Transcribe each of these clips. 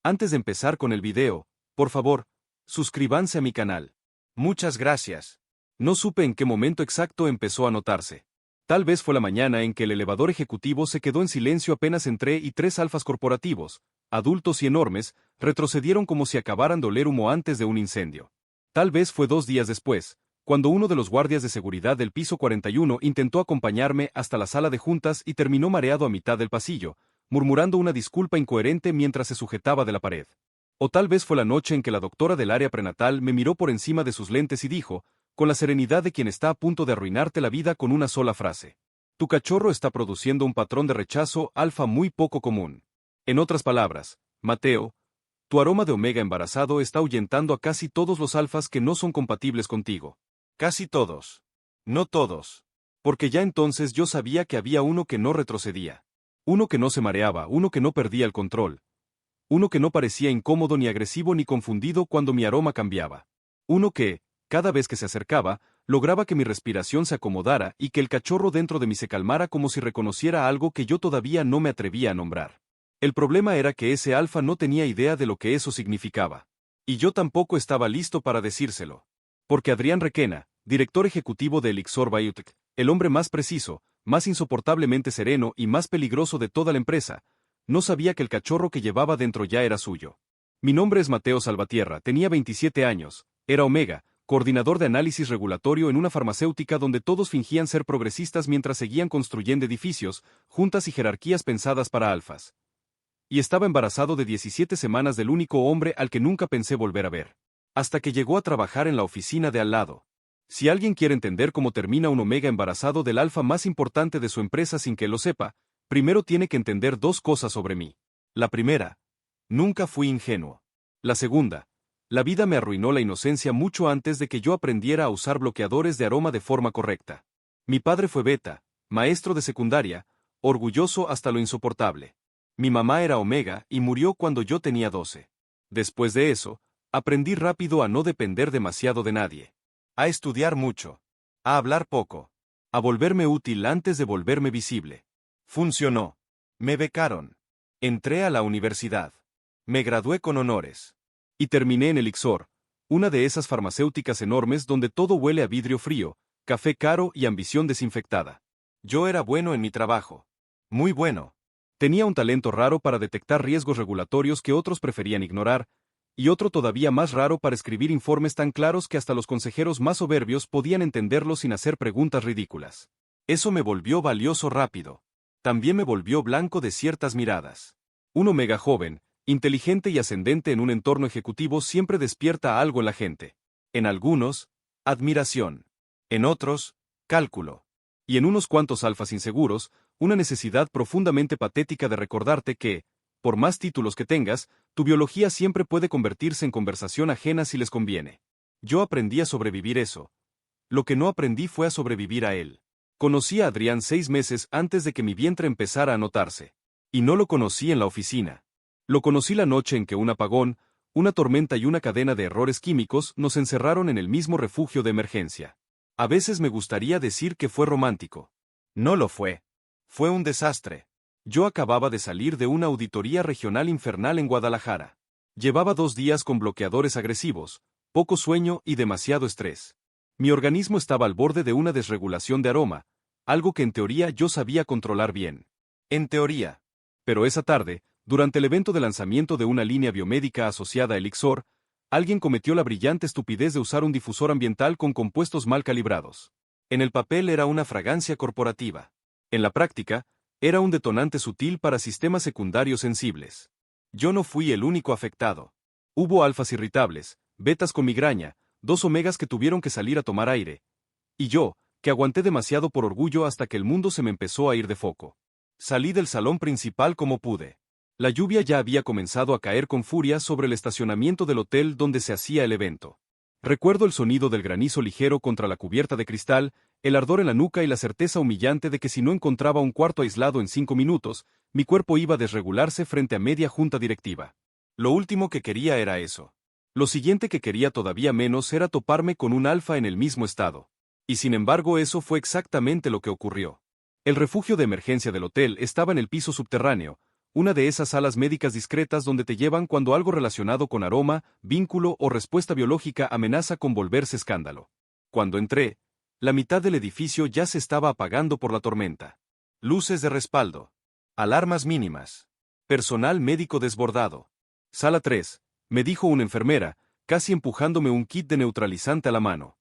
Antes de empezar con el video, por favor, suscríbanse a mi canal. Muchas gracias. No supe en qué momento exacto empezó a notarse. Tal vez fue la mañana en que el elevador ejecutivo se quedó en silencio apenas entré y 3 alfas corporativos, adultos y enormes, retrocedieron como si acabaran de oler humo antes de un incendio. Tal vez fue 2 días después, cuando uno de los guardias de seguridad del piso 41 intentó acompañarme hasta la sala de juntas y terminó mareado a mitad del pasillo, murmurando una disculpa incoherente mientras se sujetaba de la pared. O tal vez fue la noche en que la doctora del área prenatal me miró por encima de sus lentes y dijo, con la serenidad de quien está a punto de arruinarte la vida con una sola frase: tu cachorro está produciendo un patrón de rechazo alfa muy poco común. En otras palabras, Mateo, tu aroma de omega embarazado está ahuyentando a casi todos los alfas que no son compatibles contigo. Casi todos. No todos. Porque ya entonces yo sabía que había uno que no retrocedía. Uno que no se mareaba, uno que no perdía el control. Uno que no parecía incómodo ni agresivo ni confundido cuando mi aroma cambiaba. Uno que, cada vez que se acercaba, lograba que mi respiración se acomodara y que el cachorro dentro de mí se calmara como si reconociera algo que yo todavía no me atrevía a nombrar. El problema era que ese alfa no tenía idea de lo que eso significaba. Y yo tampoco estaba listo para decírselo. Porque Adrián Requena, director ejecutivo de Elixir Biotech, el hombre más preciso, más insoportablemente sereno y más peligroso de toda la empresa, no sabía que el cachorro que llevaba dentro ya era suyo. Mi nombre es Mateo Salvatierra, tenía 27 años, era Omega, coordinador de análisis regulatorio en una farmacéutica donde todos fingían ser progresistas mientras seguían construyendo edificios, juntas y jerarquías pensadas para alfas. Y estaba embarazado de 17 semanas del único hombre al que nunca pensé volver a ver. Hasta que llegó a trabajar en la oficina de al lado. Si alguien quiere entender cómo termina un omega embarazado del alfa más importante de su empresa sin que lo sepa, primero tiene que entender 2 cosas sobre mí. La primera, nunca fui ingenuo. La segunda, la vida me arruinó la inocencia mucho antes de que yo aprendiera a usar bloqueadores de aroma de forma correcta. Mi padre fue beta, maestro de secundaria, orgulloso hasta lo insoportable. Mi mamá era omega y murió cuando yo tenía 12. Después de eso, aprendí rápido a no depender demasiado de nadie. A estudiar mucho. A hablar poco. A volverme útil antes de volverme visible. Funcionó. Me becaron. Entré a la universidad. Me gradué con honores. Y terminé en Elixir, una de esas farmacéuticas enormes donde todo huele a vidrio frío, café caro y ambición desinfectada. Yo era bueno en mi trabajo. Muy bueno. Tenía un talento raro para detectar riesgos regulatorios que otros preferían ignorar, y otro todavía más raro para escribir informes tan claros que hasta los consejeros más soberbios podían entenderlos sin hacer preguntas ridículas. Eso me volvió valioso rápido. También me volvió blanco de ciertas miradas. Un omega joven, inteligente y ascendente en un entorno ejecutivo siempre despierta algo en la gente. En algunos, admiración. En otros, cálculo. Y en unos cuantos alfas inseguros, una necesidad profundamente patética de recordarte que, por más títulos que tengas, tu biología siempre puede convertirse en conversación ajena si les conviene. Yo aprendí a sobrevivir eso. Lo que no aprendí fue a sobrevivir a él. Conocí a Adrián 6 meses antes de que mi vientre empezara a notarse. Y no lo conocí en la oficina. Lo conocí la noche en que un apagón, una tormenta y una cadena de errores químicos nos encerraron en el mismo refugio de emergencia. A veces me gustaría decir que fue romántico. No lo fue. Fue un desastre. Yo acababa de salir de una auditoría regional infernal en Guadalajara. Llevaba 2 días con bloqueadores agresivos, poco sueño y demasiado estrés. Mi organismo estaba al borde de una desregulación de aroma, algo que en teoría yo sabía controlar bien. En teoría. Pero esa tarde, durante el evento de lanzamiento de una línea biomédica asociada a Elixir, alguien cometió la brillante estupidez de usar un difusor ambiental con compuestos mal calibrados. En el papel era una fragancia corporativa. En la práctica, era un detonante sutil para sistemas secundarios sensibles. Yo no fui el único afectado. Hubo alfas irritables, betas con migraña, 2 omegas que tuvieron que salir a tomar aire. Y yo, que aguanté demasiado por orgullo hasta que el mundo se me empezó a ir de foco. Salí del salón principal como pude. La lluvia ya había comenzado a caer con furia sobre el estacionamiento del hotel donde se hacía el evento. Recuerdo el sonido del granizo ligero contra la cubierta de cristal, el ardor en la nuca y la certeza humillante de que si no encontraba un cuarto aislado en 5 minutos, mi cuerpo iba a desregularse frente a media junta directiva. Lo último que quería era eso. Lo siguiente que quería todavía menos era toparme con un alfa en el mismo estado. Y sin embargo eso fue exactamente lo que ocurrió. El refugio de emergencia del hotel estaba en el piso subterráneo, una de esas salas médicas discretas donde te llevan cuando algo relacionado con aroma, vínculo o respuesta biológica amenaza con volverse escándalo. Cuando entré, la mitad del edificio ya se estaba apagando por la tormenta. Luces de respaldo. Alarmas mínimas. Personal médico desbordado. Sala 3, me dijo una enfermera, casi empujándome un kit de neutralizante a la mano.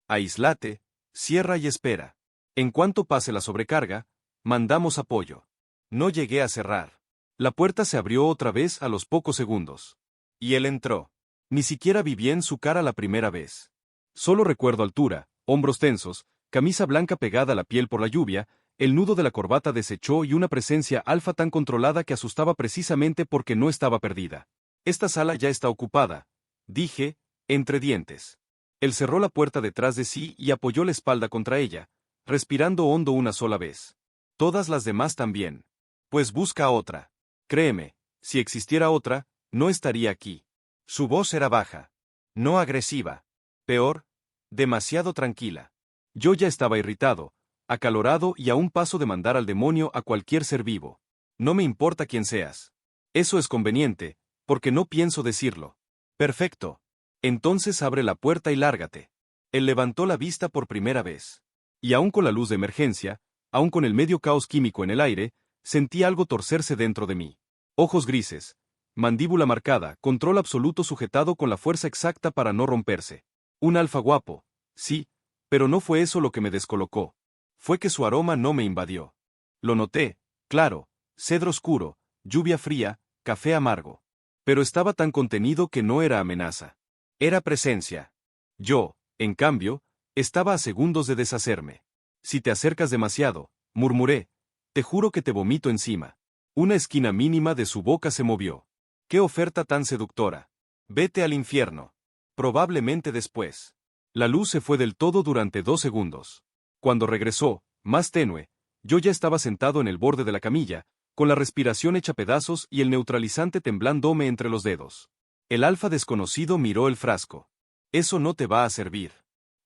Aislate, cierra y espera. En cuanto pase la sobrecarga, mandamos apoyo. No llegué a cerrar. La puerta se abrió otra vez a los pocos segundos. Y él entró. Ni siquiera vi bien su cara la primera vez. Solo recuerdo altura, hombros tensos, camisa blanca pegada a la piel por la lluvia, el nudo de la corbata deshecho y una presencia alfa tan controlada que asustaba precisamente porque no estaba perdida. Esta sala ya está ocupada, dije, entre dientes. Él cerró la puerta detrás de sí y apoyó la espalda contra ella, respirando hondo una sola vez. Todas las demás también. Pues busca otra. Créeme, si existiera otra, no estaría aquí. Su voz era baja. No agresiva. Peor, demasiado tranquila. Yo ya estaba irritado, acalorado y a un paso de mandar al demonio a cualquier ser vivo. No me importa quién seas. Eso es conveniente, porque no pienso decirlo. Perfecto. Entonces abre la puerta y lárgate. Él levantó la vista por primera vez. Y aún con la luz de emergencia, aún con el medio caos químico en el aire, sentí algo torcerse dentro de mí. Ojos grises, mandíbula marcada, control absoluto sujetado con la fuerza exacta para no romperse. Un alfa guapo, sí, pero no fue eso lo que me descolocó. Fue que su aroma no me invadió. Lo noté, claro, cedro oscuro, lluvia fría, café amargo. Pero estaba tan contenido que no era amenaza. Era presencia. Yo, en cambio, estaba a segundos de deshacerme. Si te acercas demasiado, murmuré, te juro que te vomito encima. Una esquina mínima de su boca se movió. ¡Qué oferta tan seductora! Vete al infierno. Probablemente después. La luz se fue del todo durante 2 segundos. Cuando regresó, más tenue, yo ya estaba sentado en el borde de la camilla, con la respiración hecha pedazos y el neutralizante temblándome entre los dedos. El alfa desconocido miró el frasco. Eso no te va a servir.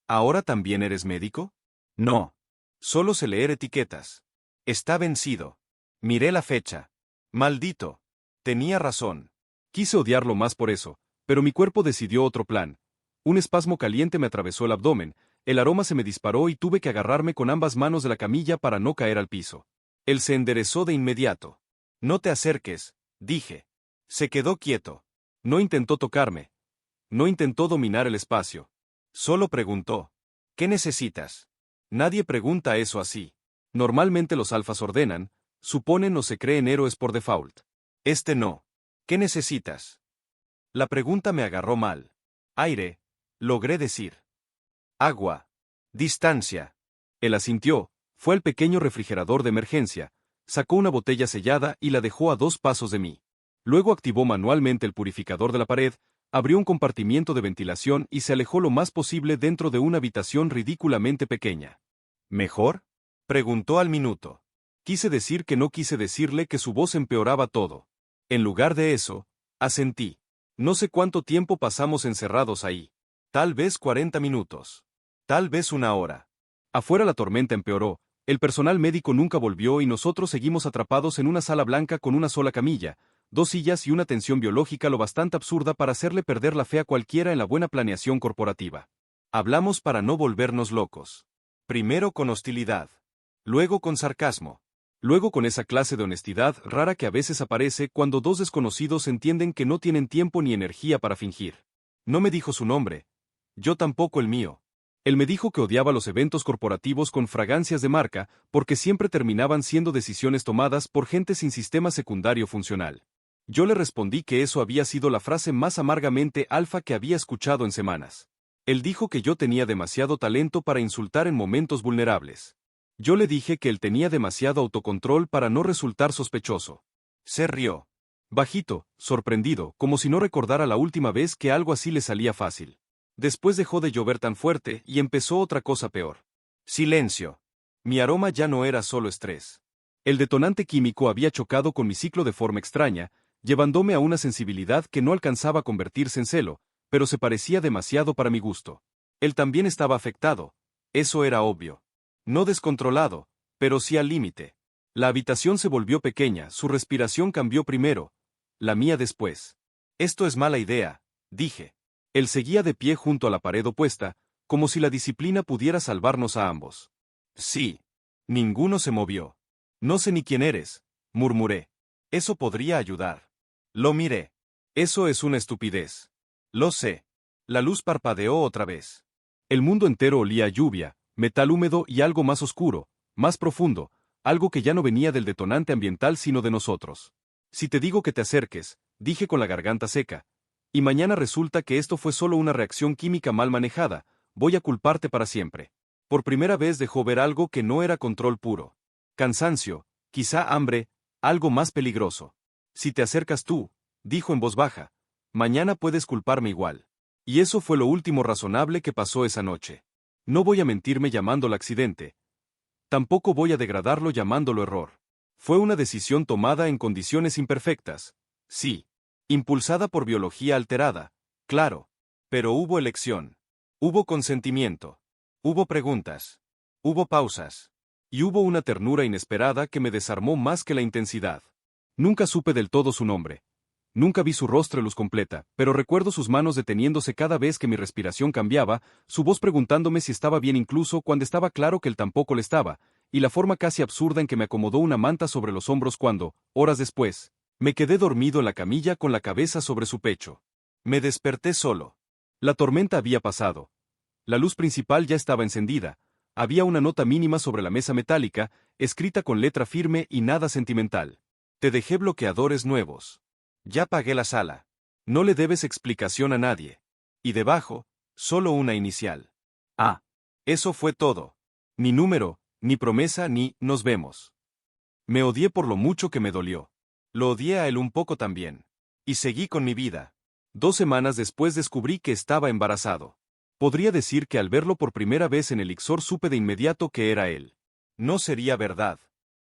¿Ahora también eres médico? No. Solo sé leer etiquetas. Está vencido. Miré la fecha. Maldito. Tenía razón. Quise odiarlo más por eso, pero mi cuerpo decidió otro plan. Un espasmo caliente me atravesó el abdomen, el aroma se me disparó y tuve que agarrarme con ambas manos de la camilla para no caer al piso. Él se enderezó de inmediato. No te acerques, dije. Se quedó quieto. No intentó tocarme. No intentó dominar el espacio. Solo preguntó. ¿Qué necesitas? Nadie pregunta eso así. Normalmente los alfas ordenan, suponen o se creen héroes por default. Este no. ¿Qué necesitas? La pregunta me agarró mal. Aire, logré decir. Agua. Distancia. Él asintió, fue al pequeño refrigerador de emergencia, sacó una botella sellada y la dejó a 2 pasos de mí. Luego activó manualmente el purificador de la pared, abrió un compartimiento de ventilación y se alejó lo más posible dentro de una habitación ridículamente pequeña. ¿Mejor? Preguntó al minuto. Quise decir que no quise decirle que su voz empeoraba todo. En lugar de eso, asentí. No sé cuánto tiempo pasamos encerrados ahí. Tal vez 40 minutos. Tal vez 1 hora. Afuera la tormenta empeoró, el personal médico nunca volvió y nosotros seguimos atrapados en una sala blanca con una sola camilla, 2 sillas y una tensión biológica lo bastante absurda para hacerle perder la fe a cualquiera en la buena planeación corporativa. Hablamos para no volvernos locos. Primero con hostilidad. Luego con sarcasmo. Luego con esa clase de honestidad rara que a veces aparece cuando 2 desconocidos entienden que no tienen tiempo ni energía para fingir. No me dijo su nombre. Yo tampoco el mío. Él me dijo que odiaba los eventos corporativos con fragancias de marca porque siempre terminaban siendo decisiones tomadas por gente sin sistema secundario funcional. Yo le respondí que eso había sido la frase más amargamente alfa que había escuchado en semanas. Él dijo que yo tenía demasiado talento para insultar en momentos vulnerables. Yo le dije que él tenía demasiado autocontrol para no resultar sospechoso. Se rió. Bajito, sorprendido, como si no recordara la última vez que algo así le salía fácil. Después dejó de llover tan fuerte y empezó otra cosa peor. Silencio. Mi aroma ya no era solo estrés. El detonante químico había chocado con mi ciclo de forma extraña, llevándome a una sensibilidad que no alcanzaba a convertirse en celo, pero se parecía demasiado para mi gusto. Él también estaba afectado. Eso era obvio. No descontrolado, pero sí al límite. La habitación se volvió pequeña, su respiración cambió primero, la mía después. Esto es mala idea, dije. Él seguía de pie junto a la pared opuesta, como si la disciplina pudiera salvarnos a ambos. Sí. Ninguno se movió. No sé ni quién eres, murmuré. Eso podría ayudar. Lo miré. Eso es una estupidez. Lo sé. La luz parpadeó otra vez. El mundo entero olía a lluvia, metal húmedo y algo más oscuro, más profundo, algo que ya no venía del detonante ambiental sino de nosotros. Si te digo que te acerques, dije con la garganta seca, y mañana resulta que esto fue solo una reacción química mal manejada, voy a culparte para siempre. Por primera vez dejó ver algo que no era control puro. Cansancio, quizá hambre, algo más peligroso. Si te acercas tú, dijo en voz baja, mañana puedes culparme igual. Y eso fue lo último razonable que pasó esa noche. No voy a mentirme llamándolo accidente. Tampoco voy a degradarlo llamándolo error. Fue una decisión tomada en condiciones imperfectas. Sí. Impulsada por biología alterada. Claro. Pero hubo elección. Hubo consentimiento. Hubo preguntas. Hubo pausas. Y hubo una ternura inesperada que me desarmó más que la intensidad. Nunca supe del todo su nombre. Nunca vi su rostro luz completa, pero recuerdo sus manos deteniéndose cada vez que mi respiración cambiaba, su voz preguntándome si estaba bien incluso cuando estaba claro que él tampoco le estaba, y la forma casi absurda en que me acomodó una manta sobre los hombros cuando, horas después, me quedé dormido en la camilla con la cabeza sobre su pecho. Me desperté solo. La tormenta había pasado. La luz principal ya estaba encendida. Había una nota mínima sobre la mesa metálica, escrita con letra firme y nada sentimental. Te dejé bloqueadores nuevos. Ya pagué la sala. No le debes explicación a nadie. Y debajo, solo una inicial. Ah. Eso fue todo. Ni número, ni promesa, ni nos vemos. Me odié por lo mucho que me dolió. Lo odié a él un poco también. Y seguí con mi vida. 2 semanas después descubrí que estaba embarazado. Podría decir que al verlo por primera vez en el Ixor supe de inmediato que era él. No sería verdad.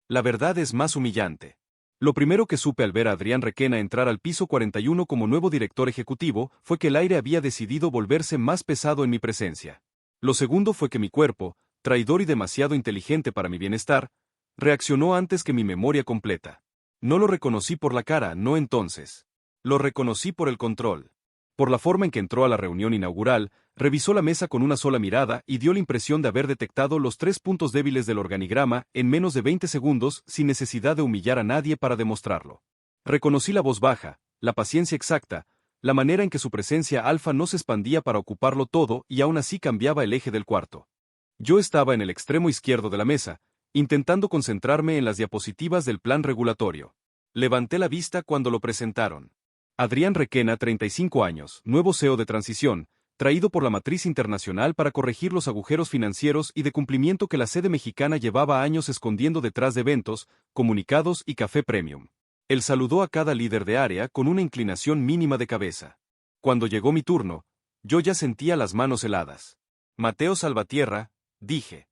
La verdad es más humillante. Lo primero que supe al ver a Adrián Requena entrar al piso 41 como nuevo director ejecutivo fue que el aire había decidido volverse más pesado en mi presencia. Lo segundo fue que mi cuerpo, traidor y demasiado inteligente para mi bienestar, reaccionó antes que mi memoria completa. No lo reconocí por la cara, no entonces. Lo reconocí por el control. Por la forma en que entró a la reunión inaugural, revisó la mesa con una sola mirada y dio la impresión de haber detectado los 3 puntos débiles del organigrama en menos de 20 segundos sin necesidad de humillar a nadie para demostrarlo. Reconocí la voz baja, la paciencia exacta, la manera en que su presencia alfa no se expandía para ocuparlo todo y aún así cambiaba el eje del cuarto. Yo estaba en el extremo izquierdo de la mesa, intentando concentrarme en las diapositivas del plan regulatorio. Levanté la vista cuando lo presentaron. Adrián Requena, 35 años, nuevo CEO de transición, traído por la matriz internacional para corregir los agujeros financieros y de cumplimiento que la sede mexicana llevaba años escondiendo detrás de eventos, comunicados y café premium. Él saludó a cada líder de área con una inclinación mínima de cabeza. Cuando llegó mi turno, yo ya sentía las manos heladas. Mateo Salvatierra, dije.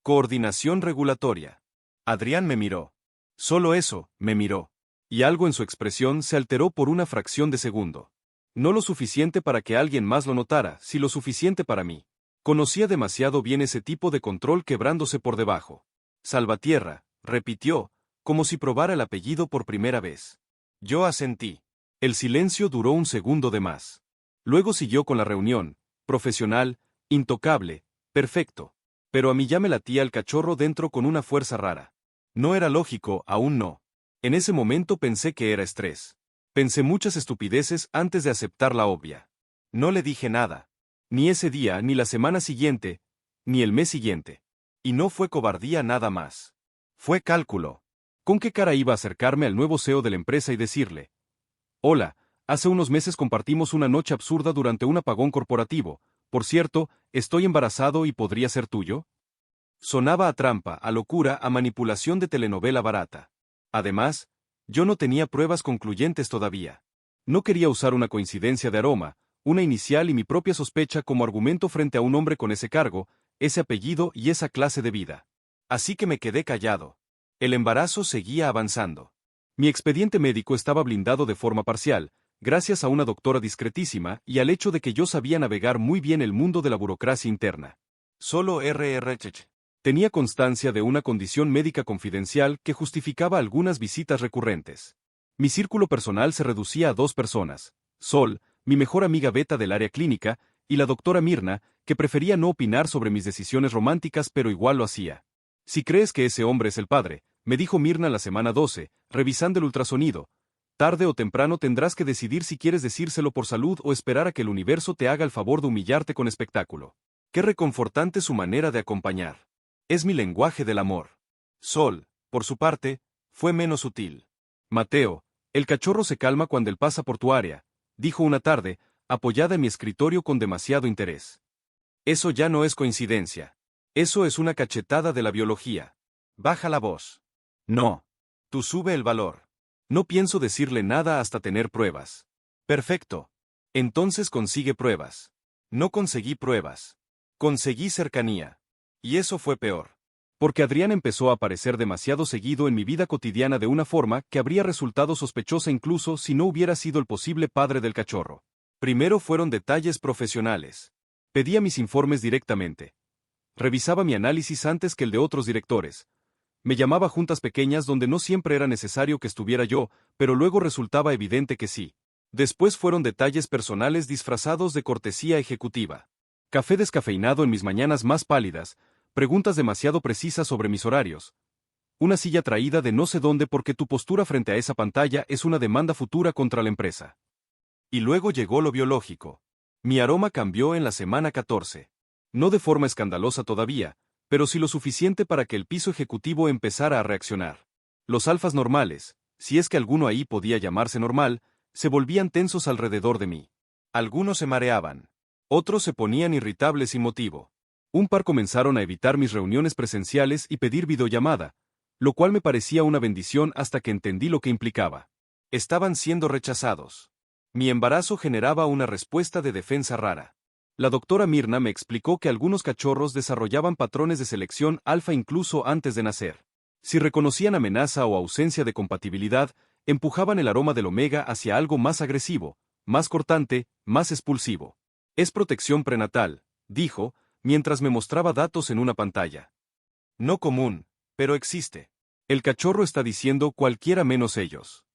Coordinación regulatoria. Adrián me miró. Solo eso, me miró. Y algo en su expresión se alteró por una fracción de segundo. No lo suficiente para que alguien más lo notara, si lo suficiente para mí. Conocía demasiado bien ese tipo de control quebrándose por debajo. Salvatierra, repitió, como si probara el apellido por primera vez. Yo asentí. El silencio duró un segundo de más. Luego siguió con la reunión, profesional, intocable, perfecto. Pero a mí ya me latía el cachorro dentro con una fuerza rara. No era lógico, aún no. En ese momento pensé que era estrés. Pensé muchas estupideces antes de aceptar la obvia. No le dije nada. Ni ese día, ni la semana siguiente, ni el mes siguiente. Y no fue cobardía nada más. Fue cálculo. ¿Con qué cara iba a acercarme al nuevo CEO de la empresa y decirle: hola, hace unos meses compartimos una noche absurda durante un apagón corporativo. Por cierto, estoy embarazado y podría ser tuyo? Sonaba a trampa, a locura, a manipulación de telenovela barata. Además, yo no tenía pruebas concluyentes todavía. No quería usar una coincidencia de aroma, una inicial y mi propia sospecha como argumento frente a un hombre con ese cargo, ese apellido y esa clase de vida. Así que me quedé callado. El embarazo seguía avanzando. Mi expediente médico estaba blindado de forma parcial, gracias a una doctora discretísima y al hecho de que yo sabía navegar muy bien el mundo de la burocracia interna. Solo RRH. Tenía constancia de una condición médica confidencial que justificaba algunas visitas recurrentes. Mi círculo personal se reducía a 2 personas, Sol, mi mejor amiga Beta del área clínica, y la doctora Mirna, que prefería no opinar sobre mis decisiones románticas pero igual lo hacía. Si crees que ese hombre es el padre, me dijo Mirna la semana 12, revisando el ultrasonido, tarde o temprano tendrás que decidir si quieres decírselo por salud o esperar a que el universo te haga el favor de humillarte con espectáculo. Qué reconfortante su manera de acompañar. Es mi lenguaje del amor. Sol, por su parte, fue menos sutil. Mateo, el cachorro se calma cuando él pasa por tu área, dijo una tarde, apoyada en mi escritorio con demasiado interés. Eso ya no es coincidencia. Eso es una cachetada de la biología. Baja la voz. No. Tú sube el valor. No pienso decirle nada hasta tener pruebas. Perfecto. Entonces consigue pruebas. No conseguí pruebas. Conseguí cercanía. Y eso fue peor. Porque Adrián empezó a aparecer demasiado seguido en mi vida cotidiana de una forma que habría resultado sospechosa incluso si no hubiera sido el posible padre del cachorro. Primero fueron detalles profesionales. Pedía mis informes directamente. Revisaba mi análisis antes que el de otros directores. Me llamaba a juntas pequeñas donde no siempre era necesario que estuviera yo, pero luego resultaba evidente que sí. Después fueron detalles personales disfrazados de cortesía ejecutiva. Café descafeinado en mis mañanas más pálidas, preguntas demasiado precisas sobre mis horarios. Una silla traída de no sé dónde porque tu postura frente a esa pantalla es una demanda futura contra la empresa. Y luego llegó lo biológico. Mi aroma cambió en la semana 14. No de forma escandalosa todavía, pero sí lo suficiente para que el piso ejecutivo empezara a reaccionar. Los alfas normales, si es que alguno ahí podía llamarse normal, se volvían tensos alrededor de mí. Algunos se mareaban. Otros se ponían irritables sin motivo. Un par comenzaron a evitar mis reuniones presenciales y pedir videollamada, lo cual me parecía una bendición hasta que entendí lo que implicaba. Estaban siendo rechazados. Mi embarazo generaba una respuesta de defensa rara. La doctora Mirna me explicó que algunos cachorros desarrollaban patrones de selección alfa incluso antes de nacer. Si reconocían amenaza o ausencia de compatibilidad, empujaban el aroma del omega hacia algo más agresivo, más cortante, más expulsivo. Es protección prenatal, dijo, mientras me mostraba datos en una pantalla. No común, pero existe. El cachorro está diciendo cualquiera menos ellos.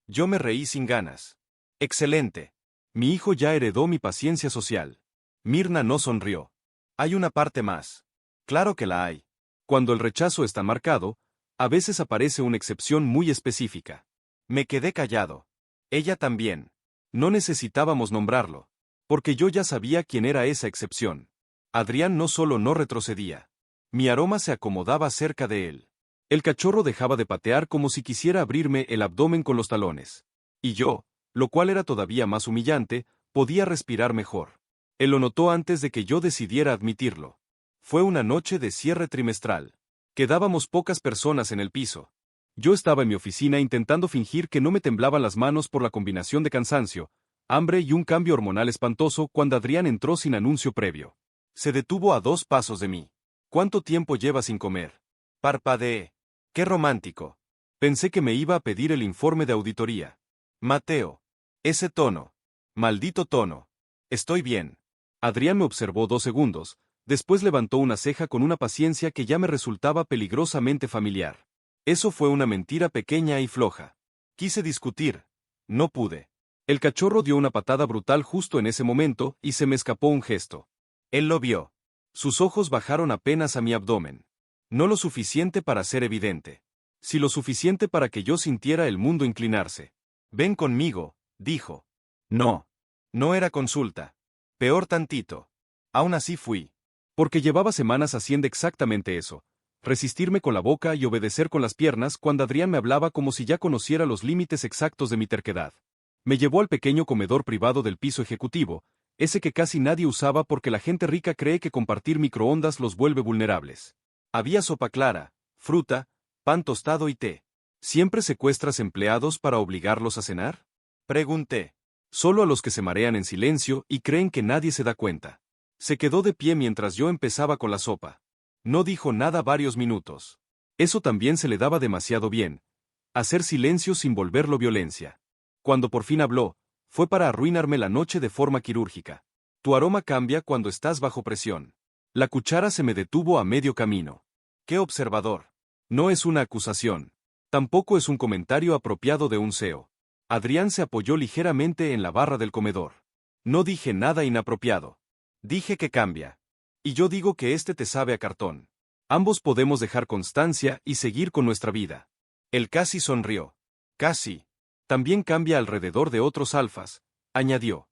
Yo me reí sin ganas. Excelente. Mi hijo ya heredó mi paciencia social. Mirna no sonrió. Hay una parte más. Claro que la hay. Cuando el rechazo está marcado, a veces aparece una excepción muy específica. Me quedé callado. Ella también. No necesitábamos nombrarlo. Porque yo ya sabía quién era esa excepción. Adrián no solo no retrocedía. Mi aroma se acomodaba cerca de él. El cachorro dejaba de patear como si quisiera abrirme el abdomen con los talones. Y yo, lo cual era todavía más humillante, podía respirar mejor. Él lo notó antes de que yo decidiera admitirlo. Fue una noche de cierre trimestral. Quedábamos pocas personas en el piso. Yo estaba en mi oficina intentando fingir que no me temblaban las manos por la combinación de cansancio, hambre y un cambio hormonal espantoso cuando Adrián entró sin anuncio previo. Se detuvo a 2 pasos de mí. ¿Cuánto tiempo lleva sin comer? Parpadeé. ¡Qué romántico! Pensé que me iba a pedir el informe de auditoría. Mateo. Ese tono. Maldito tono. Estoy bien. Adrián me observó 2 segundos, después levantó una ceja con una paciencia que ya me resultaba peligrosamente familiar. Eso fue una mentira pequeña y floja. Quise discutir. No pude. El cachorro dio una patada brutal justo en ese momento y se me escapó un gesto. Él lo vio. Sus ojos bajaron apenas a mi abdomen. No lo suficiente para ser evidente. Sí lo suficiente para que yo sintiera el mundo inclinarse. Ven conmigo, dijo. No. No era consulta. Peor tantito. Aún así fui. Porque llevaba semanas haciendo exactamente eso. Resistirme con la boca y obedecer con las piernas cuando Adrián me hablaba como si ya conociera los límites exactos de mi terquedad. Me llevó al pequeño comedor privado del piso ejecutivo, ese que casi nadie usaba porque la gente rica cree que compartir microondas los vuelve vulnerables. Había sopa clara, fruta, pan tostado y té. ¿Siempre secuestras empleados para obligarlos a cenar? Pregunté. Solo a los que se marean en silencio y creen que nadie se da cuenta. Se quedó de pie mientras yo empezaba con la sopa. No dijo nada varios minutos. Eso también se le daba demasiado bien. Hacer silencio sin volverlo violencia. Cuando por fin habló, fue para arruinarme la noche de forma quirúrgica. Tu aroma cambia cuando estás bajo presión. La cuchara se me detuvo a medio camino. ¡Qué observador! No es una acusación. Tampoco es un comentario apropiado de un CEO. Adrián se apoyó ligeramente en la barra del comedor. No dije nada inapropiado. Dije que cambia. Y yo digo que este te sabe a cartón. Ambos podemos dejar constancia y seguir con nuestra vida. Él casi sonrió. Casi. También cambia alrededor de otros alfas, añadió.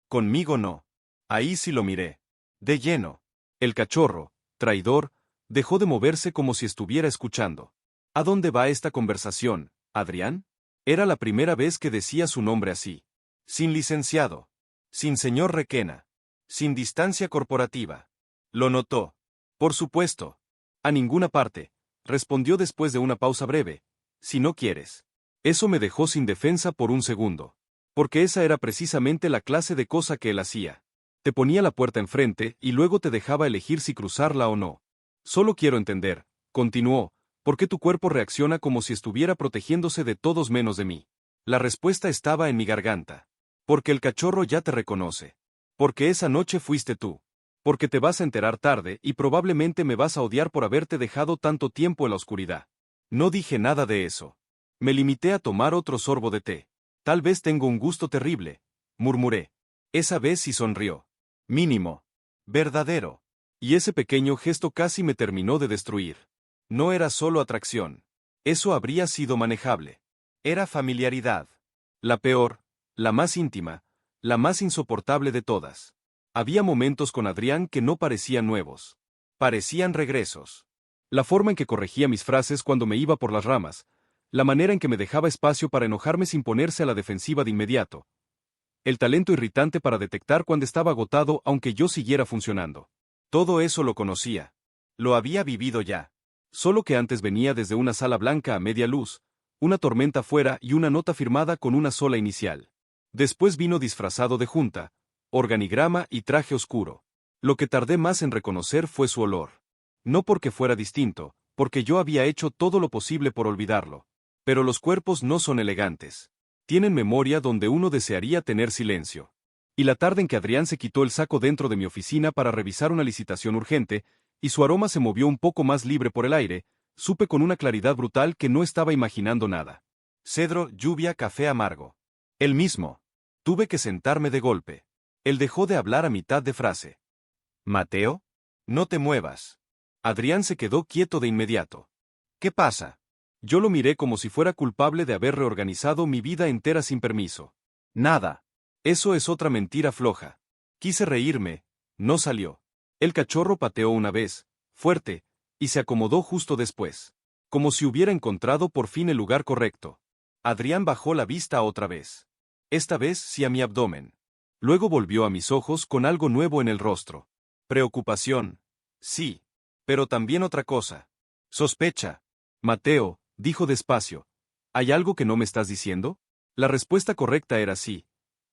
Conmigo no. Ahí sí lo miré. De lleno. El cachorro, traidor, dejó de moverse como si estuviera escuchando. ¿A dónde va esta conversación, Adrián? Era la primera vez que decía su nombre así. Sin licenciado. Sin señor Requena. Sin distancia corporativa. Lo notó. Por supuesto. A ninguna parte, respondió después de una pausa breve. Si no quieres. Eso me dejó sin defensa por un segundo. Porque esa era precisamente la clase de cosa que él hacía. Te ponía la puerta enfrente y luego te dejaba elegir si cruzarla o no. Solo quiero entender, continuó, por qué tu cuerpo reacciona como si estuviera protegiéndose de todos menos de mí. La respuesta estaba en mi garganta. Porque el cachorro ya te reconoce. Porque esa noche fuiste tú. Porque te vas a enterar tarde y probablemente me vas a odiar por haberte dejado tanto tiempo en la oscuridad. No dije nada de eso. Me limité a tomar otro sorbo de té. Tal vez tengo un gusto terrible, murmuré. Esa vez sí sonrió. Mínimo. Verdadero. Y ese pequeño gesto casi me terminó de destruir. No era solo atracción. Eso habría sido manejable. Era familiaridad. La peor, la más íntima, la más insoportable de todas. Había momentos con Adrián que no parecían nuevos. Parecían regresos. La forma en que corregía mis frases cuando me iba por las ramas, la manera en que me dejaba espacio para enojarme sin ponerse a la defensiva de inmediato. El talento irritante para detectar cuando estaba agotado aunque yo siguiera funcionando. Todo eso lo conocía. Lo había vivido ya. Solo que antes venía desde una sala blanca a media luz, una tormenta fuera y una nota firmada con una sola inicial. Después vino disfrazado de junta, organigrama y traje oscuro. Lo que tardé más en reconocer fue su olor. No porque fuera distinto, porque yo había hecho todo lo posible por olvidarlo. Pero los cuerpos no son elegantes. Tienen memoria donde uno desearía tener silencio. Y la tarde en que Adrián se quitó el saco dentro de mi oficina para revisar una licitación urgente, y su aroma se movió un poco más libre por el aire, supe con una claridad brutal que no estaba imaginando nada. Cedro, lluvia, café amargo. El mismo. Tuve que sentarme de golpe. Él dejó de hablar a mitad de frase. ¿Mateo? No te muevas. Adrián se quedó quieto de inmediato. ¿Qué pasa? Yo lo miré como si fuera culpable de haber reorganizado mi vida entera sin permiso. Nada. Eso es otra mentira floja. Quise reírme, no salió. El cachorro pateó una vez, fuerte, y se acomodó justo después. Como si hubiera encontrado por fin el lugar correcto. Adrián bajó la vista otra vez. Esta vez sí a mi abdomen. Luego volvió a mis ojos con algo nuevo en el rostro. Preocupación. Sí. Pero también otra cosa. Sospecha. Mateo, dijo despacio. ¿Hay algo que no me estás diciendo? La respuesta correcta era sí.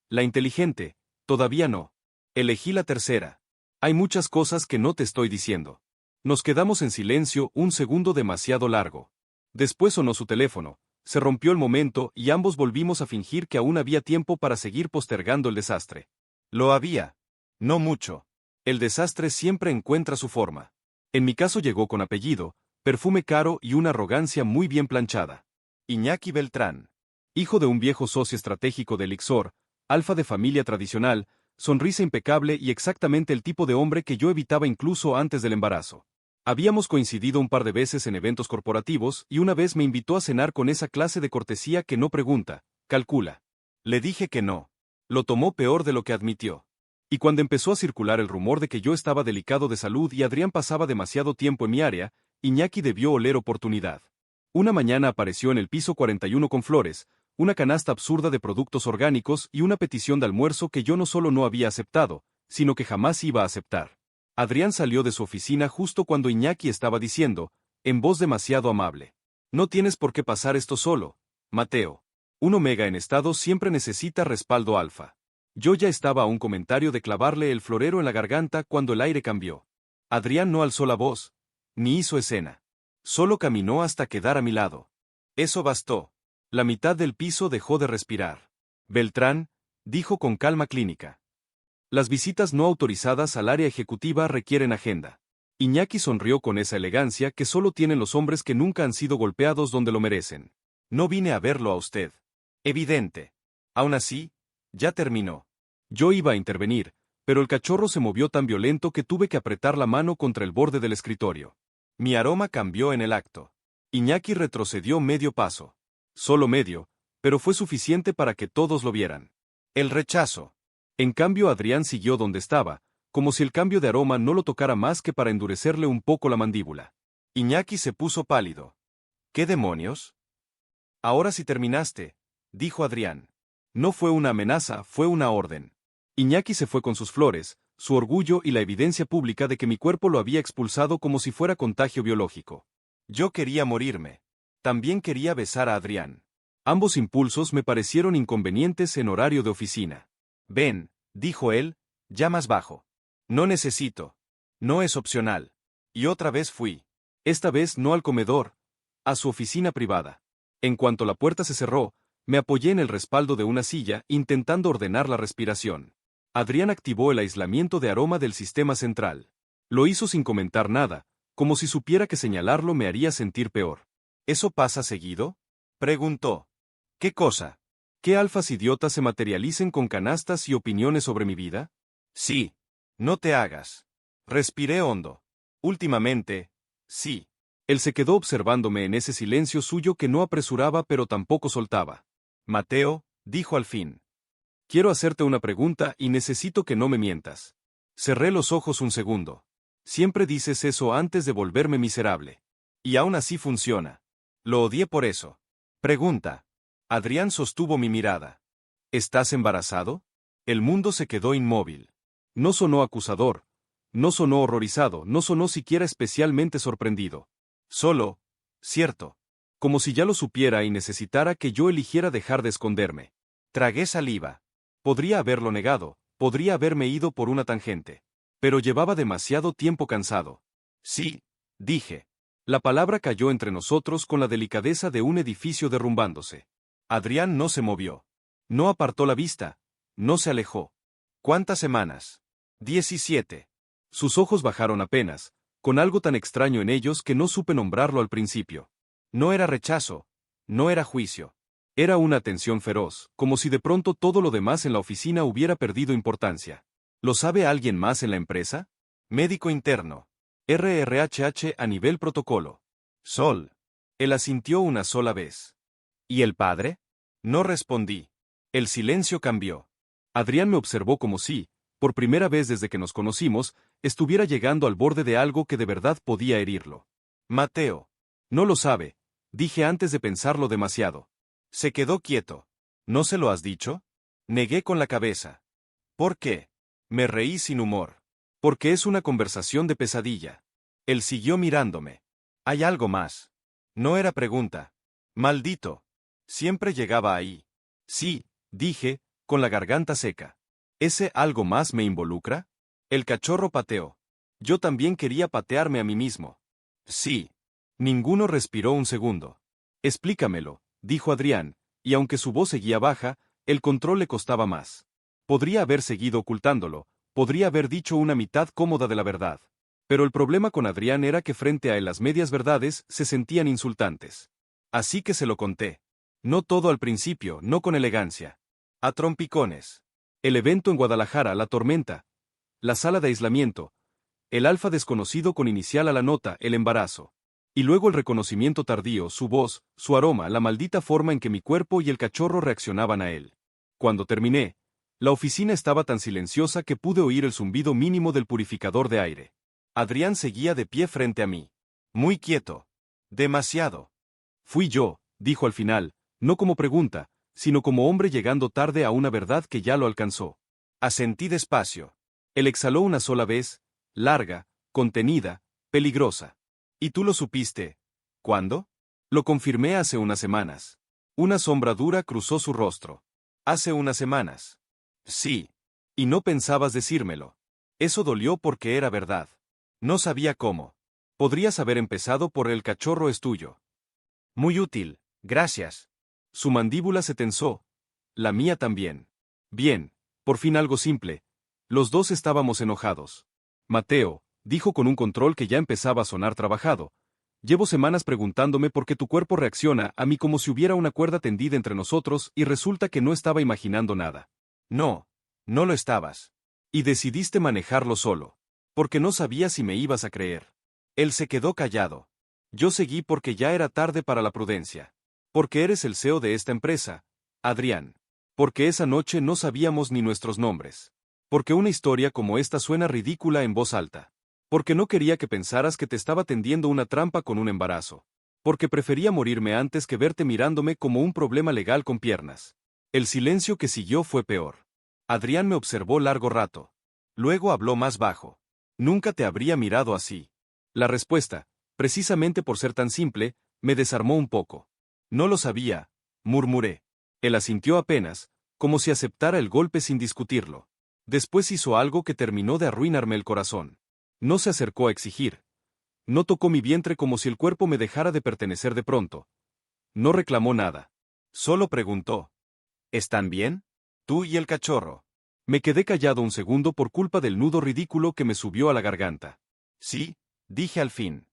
La inteligente, todavía no. Elegí la tercera. Hay muchas cosas que no te estoy diciendo. Nos quedamos en silencio un segundo demasiado largo. Después sonó su teléfono, se rompió el momento y ambos volvimos a fingir que aún había tiempo para seguir postergando el desastre. Lo había. No mucho. El desastre siempre encuentra su forma. En mi caso llegó con apellido, perfume caro y una arrogancia muy bien planchada. Iñaki Beltrán. Hijo de un viejo socio estratégico de Elixor, alfa de familia tradicional, sonrisa impecable y exactamente el tipo de hombre que yo evitaba incluso antes del embarazo. Habíamos coincidido un par de veces en eventos corporativos y una vez me invitó a cenar con esa clase de cortesía que no pregunta, calcula. Le dije que no. Lo tomó peor de lo que admitió. Y cuando empezó a circular el rumor de que yo estaba delicado de salud y Adrián pasaba demasiado tiempo en mi área, Iñaki debió oler oportunidad. Una mañana apareció en el piso 41 con flores, una canasta absurda de productos orgánicos y una petición de almuerzo que yo no solo no había aceptado, sino que jamás iba a aceptar. Adrián salió de su oficina justo cuando Iñaki estaba diciendo, en voz demasiado amable. No tienes por qué pasar esto solo, Mateo. Un omega en estado siempre necesita respaldo alfa. Yo ya estaba a un comentario de clavarle el florero en la garganta cuando el aire cambió. Adrián no alzó la voz, ni hizo escena. Solo caminó hasta quedar a mi lado. Eso bastó. La mitad del piso dejó de respirar. Beltrán, dijo con calma clínica. Las visitas no autorizadas al área ejecutiva requieren agenda. Iñaki sonrió con esa elegancia que solo tienen los hombres que nunca han sido golpeados donde lo merecen. No vine a verlo a usted. Evidente. Aún así, ya terminó. Yo iba a intervenir, pero el cachorro se movió tan violento que tuve que apretar la mano contra el borde del escritorio. Mi aroma cambió en el acto. Iñaki retrocedió medio paso. Solo medio, pero fue suficiente para que todos lo vieran. El rechazo. En cambio, Adrián siguió donde estaba, como si el cambio de aroma no lo tocara más que para endurecerle un poco la mandíbula. Iñaki se puso pálido. ¿Qué demonios? Ahora sí terminaste, dijo Adrián. No fue una amenaza, fue una orden. Iñaki se fue con sus flores, su orgullo y la evidencia pública de que mi cuerpo lo había expulsado como si fuera contagio biológico. Yo quería morirme. También quería besar a Adrián. Ambos impulsos me parecieron inconvenientes en horario de oficina. Ven, dijo él, ya más bajo. No necesito. No es opcional. Y otra vez fui. Esta vez no al comedor, a su oficina privada. En cuanto la puerta se cerró, me apoyé en el respaldo de una silla, intentando ordenar la respiración. Adrián activó el aislamiento de aroma del sistema central. Lo hizo sin comentar nada, como si supiera que señalarlo me haría sentir peor. ¿Eso pasa seguido? Preguntó. ¿Qué cosa? ¿Qué alfas idiotas se materialicen con canastas y opiniones sobre mi vida? Sí. No te hagas. Respiré hondo. Últimamente, sí. Él se quedó observándome en ese silencio suyo que no apresuraba pero tampoco soltaba. Mateo, dijo al fin. Quiero hacerte una pregunta y necesito que no me mientas. Cerré los ojos un segundo. Siempre dices eso antes de volverme miserable. Y aún así funciona. Lo odié por eso. Pregunta. Adrián sostuvo mi mirada. ¿Estás embarazado? El mundo se quedó inmóvil. No sonó acusador. No sonó horrorizado, no sonó siquiera especialmente sorprendido. Solo, cierto. Como si ya lo supiera y necesitara que yo eligiera dejar de esconderme. Tragué saliva. Podría haberlo negado, podría haberme ido por una tangente. Pero llevaba demasiado tiempo cansado. Sí, dije. La palabra cayó entre nosotros con la delicadeza de un edificio derrumbándose. Adrián no se movió. No apartó la vista. No se alejó. ¿Cuántas semanas? 17. Sus ojos bajaron apenas, con algo tan extraño en ellos que no supe nombrarlo al principio. No era rechazo. No era juicio. Era una atención feroz, como si de pronto todo lo demás en la oficina hubiera perdido importancia. ¿Lo sabe alguien más en la empresa? Médico interno. RRHH a nivel protocolo. Sol. Él asintió una sola vez. ¿Y el padre? No respondí. El silencio cambió. Adrián me observó como si, por primera vez desde que nos conocimos, estuviera llegando al borde de algo que de verdad podía herirlo. Mateo. No lo sabe, dije antes de pensarlo demasiado. Se quedó quieto. ¿No se lo has dicho? Negué con la cabeza. ¿Por qué? Me reí sin humor. Porque es una conversación de pesadilla. Él siguió mirándome. Hay algo más. No era pregunta. Maldito. Siempre llegaba ahí. Sí, dije, con la garganta seca. ¿Ese algo más me involucra? El cachorro pateó. Yo también quería patearme a mí mismo. Sí. Ninguno respiró un segundo. Explícamelo, dijo Adrián, y aunque su voz seguía baja, el control le costaba más. Podría haber seguido ocultándolo, podría haber dicho una mitad cómoda de la verdad. Pero el problema con Adrián era que frente a él las medias verdades se sentían insultantes. Así que se lo conté. No todo al principio, no con elegancia. A trompicones. El evento en Guadalajara, la tormenta. La sala de aislamiento. El alfa desconocido con inicial a la nota, el embarazo. Y luego el reconocimiento tardío, su voz, su aroma, la maldita forma en que mi cuerpo y el cachorro reaccionaban a él. Cuando terminé, la oficina estaba tan silenciosa que pude oír el zumbido mínimo del purificador de aire. Adrián seguía de pie frente a mí. Muy quieto. Demasiado. Fui yo, dijo al final, no como pregunta, sino como hombre llegando tarde a una verdad que ya lo alcanzó. Asentí despacio. Él exhaló una sola vez, larga, contenida, peligrosa. ¿Y tú lo supiste? ¿Cuándo? Lo confirmé hace unas semanas. Una sombra dura cruzó su rostro. Hace unas semanas. Sí. Y no pensabas decírmelo. Eso dolió porque era verdad. No sabía cómo. Podrías haber empezado por el cachorro es tuyo. Muy útil, gracias. Su mandíbula se tensó. La mía también. Bien, por fin algo simple. Los dos estábamos enojados. Mateo, dijo con un control que ya empezaba a sonar trabajado. Llevo semanas preguntándome por qué tu cuerpo reacciona a mí como si hubiera una cuerda tendida entre nosotros y resulta que no estaba imaginando nada. No, no lo estabas. Y decidiste manejarlo solo. Porque no sabía si me ibas a creer. Él se quedó callado. Yo seguí porque ya era tarde para la prudencia. Porque eres el CEO de esta empresa, Adrián. Porque esa noche no sabíamos ni nuestros nombres. Porque una historia como esta suena ridícula en voz alta. Porque no quería que pensaras que te estaba tendiendo una trampa con un embarazo. Porque prefería morirme antes que verte mirándome como un problema legal con piernas. El silencio que siguió fue peor. Adrián me observó largo rato. Luego habló más bajo. Nunca te habría mirado así. La respuesta, precisamente por ser tan simple, me desarmó un poco. No lo sabía, murmuré. Él asintió apenas, como si aceptara el golpe sin discutirlo. Después hizo algo que terminó de arruinarme el corazón. No se acercó a exigir. No tocó mi vientre como si el cuerpo me dejara de pertenecer de pronto. No reclamó nada. Solo preguntó. ¿Están bien? Tú y el cachorro. Me quedé callado un segundo por culpa del nudo ridículo que me subió a la garganta. Sí, dije al fin.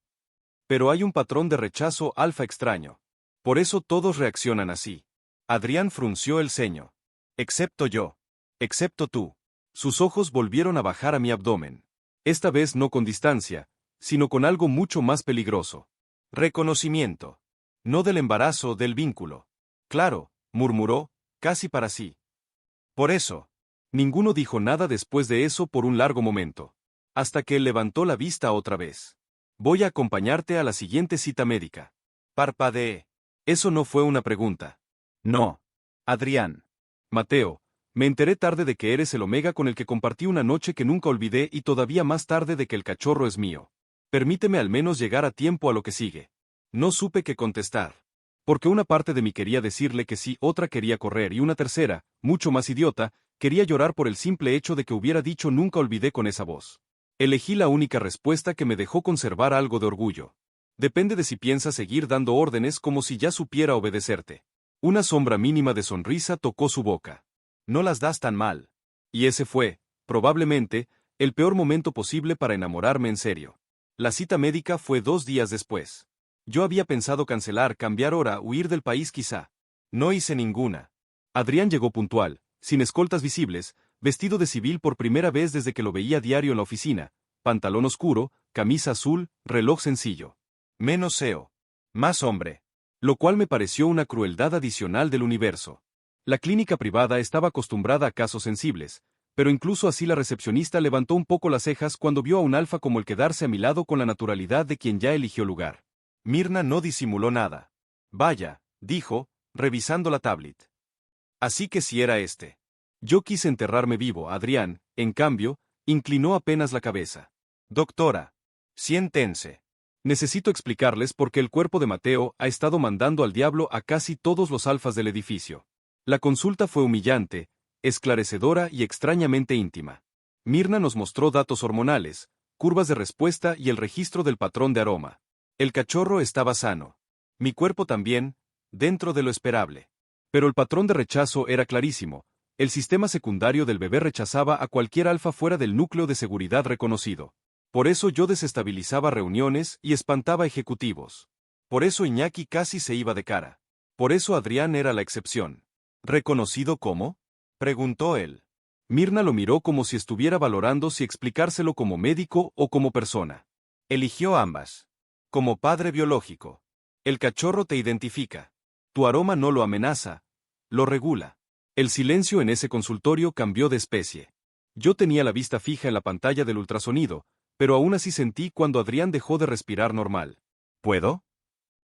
Pero hay un patrón de rechazo alfa extraño. Por eso todos reaccionan así. Adrián frunció el ceño. Excepto yo. Excepto tú. Sus ojos volvieron a bajar a mi abdomen. Esta vez no con distancia, sino con algo mucho más peligroso. Reconocimiento. No del embarazo, del vínculo. Claro, murmuró, casi para sí. Por eso. Ninguno dijo nada después de eso por un largo momento. Hasta que él levantó la vista otra vez. Voy a acompañarte a la siguiente cita médica. Parpadeé. Eso no fue una pregunta. No. Adrián. Mateo, me enteré tarde de que eres el Omega con el que compartí una noche que nunca olvidé y todavía más tarde de que el cachorro es mío. Permíteme al menos llegar a tiempo a lo que sigue. No supe qué contestar. Porque una parte de mí quería decirle que sí, otra quería correr y una tercera, mucho más idiota, quería llorar por el simple hecho de que hubiera dicho nunca olvidé con esa voz. Elegí la única respuesta que me dejó conservar algo de orgullo. Depende de si piensas seguir dando órdenes como si ya supiera obedecerte. Una sombra mínima de sonrisa tocó su boca. No las das tan mal. Y ese fue, probablemente, el peor momento posible para enamorarme en serio. La cita médica fue 2 días después. Yo había pensado cancelar, cambiar hora, huir del país quizá. No hice ninguna. Adrián llegó puntual, sin escoltas visibles, vestido de civil por primera vez desde que lo veía diario en la oficina, pantalón oscuro, camisa azul, reloj sencillo. Menos CEO. Más hombre. Lo cual me pareció una crueldad adicional del universo. La clínica privada estaba acostumbrada a casos sensibles, pero incluso así la recepcionista levantó un poco las cejas cuando vio a un alfa como el quedarse a mi lado con la naturalidad de quien ya eligió lugar. Mirna no disimuló nada. Vaya, dijo, revisando la tablet. Así que si era este. Yo quise enterrarme vivo, Adrián, en cambio, inclinó apenas la cabeza. Doctora. Siéntense. Necesito explicarles por qué el cuerpo de Mateo ha estado mandando al diablo a casi todos los alfas del edificio. La consulta fue humillante, esclarecedora y extrañamente íntima. Mirna nos mostró datos hormonales, curvas de respuesta y el registro del patrón de aroma. El cachorro estaba sano. Mi cuerpo también, dentro de lo esperable. Pero el patrón de rechazo era clarísimo. El sistema secundario del bebé rechazaba a cualquier alfa fuera del núcleo de seguridad reconocido. Por eso yo desestabilizaba reuniones y espantaba ejecutivos. Por eso Iñaki casi se iba de cara. Por eso Adrián era la excepción. ¿Reconocido cómo? Preguntó él. Mirna lo miró como si estuviera valorando si explicárselo como médico o como persona. Eligió ambas. Como padre biológico. El cachorro te identifica. Tu aroma no lo amenaza, lo regula. El silencio en ese consultorio cambió de especie. Yo tenía la vista fija en la pantalla del ultrasonido, pero aún así sentí cuando Adrián dejó de respirar normal. ¿Puedo?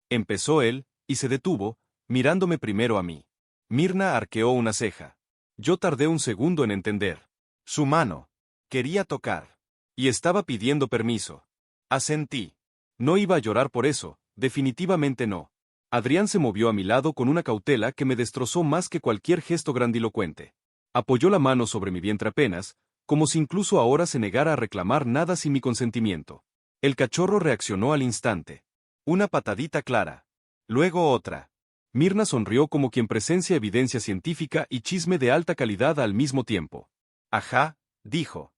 Empezó él, y se detuvo, mirándome primero a mí. Mirna arqueó una ceja. Yo tardé un segundo en entender. Su mano. Quería tocar. Y estaba pidiendo permiso. Asentí. No iba a llorar por eso, definitivamente no. Adrián se movió a mi lado con una cautela que me destrozó más que cualquier gesto grandilocuente. Apoyó la mano sobre mi vientre apenas, como si incluso ahora se negara a reclamar nada sin mi consentimiento. El cachorro reaccionó al instante. Una patadita clara. Luego otra. Mirna sonrió como quien presencia evidencia científica y chisme de alta calidad al mismo tiempo. Ajá, dijo.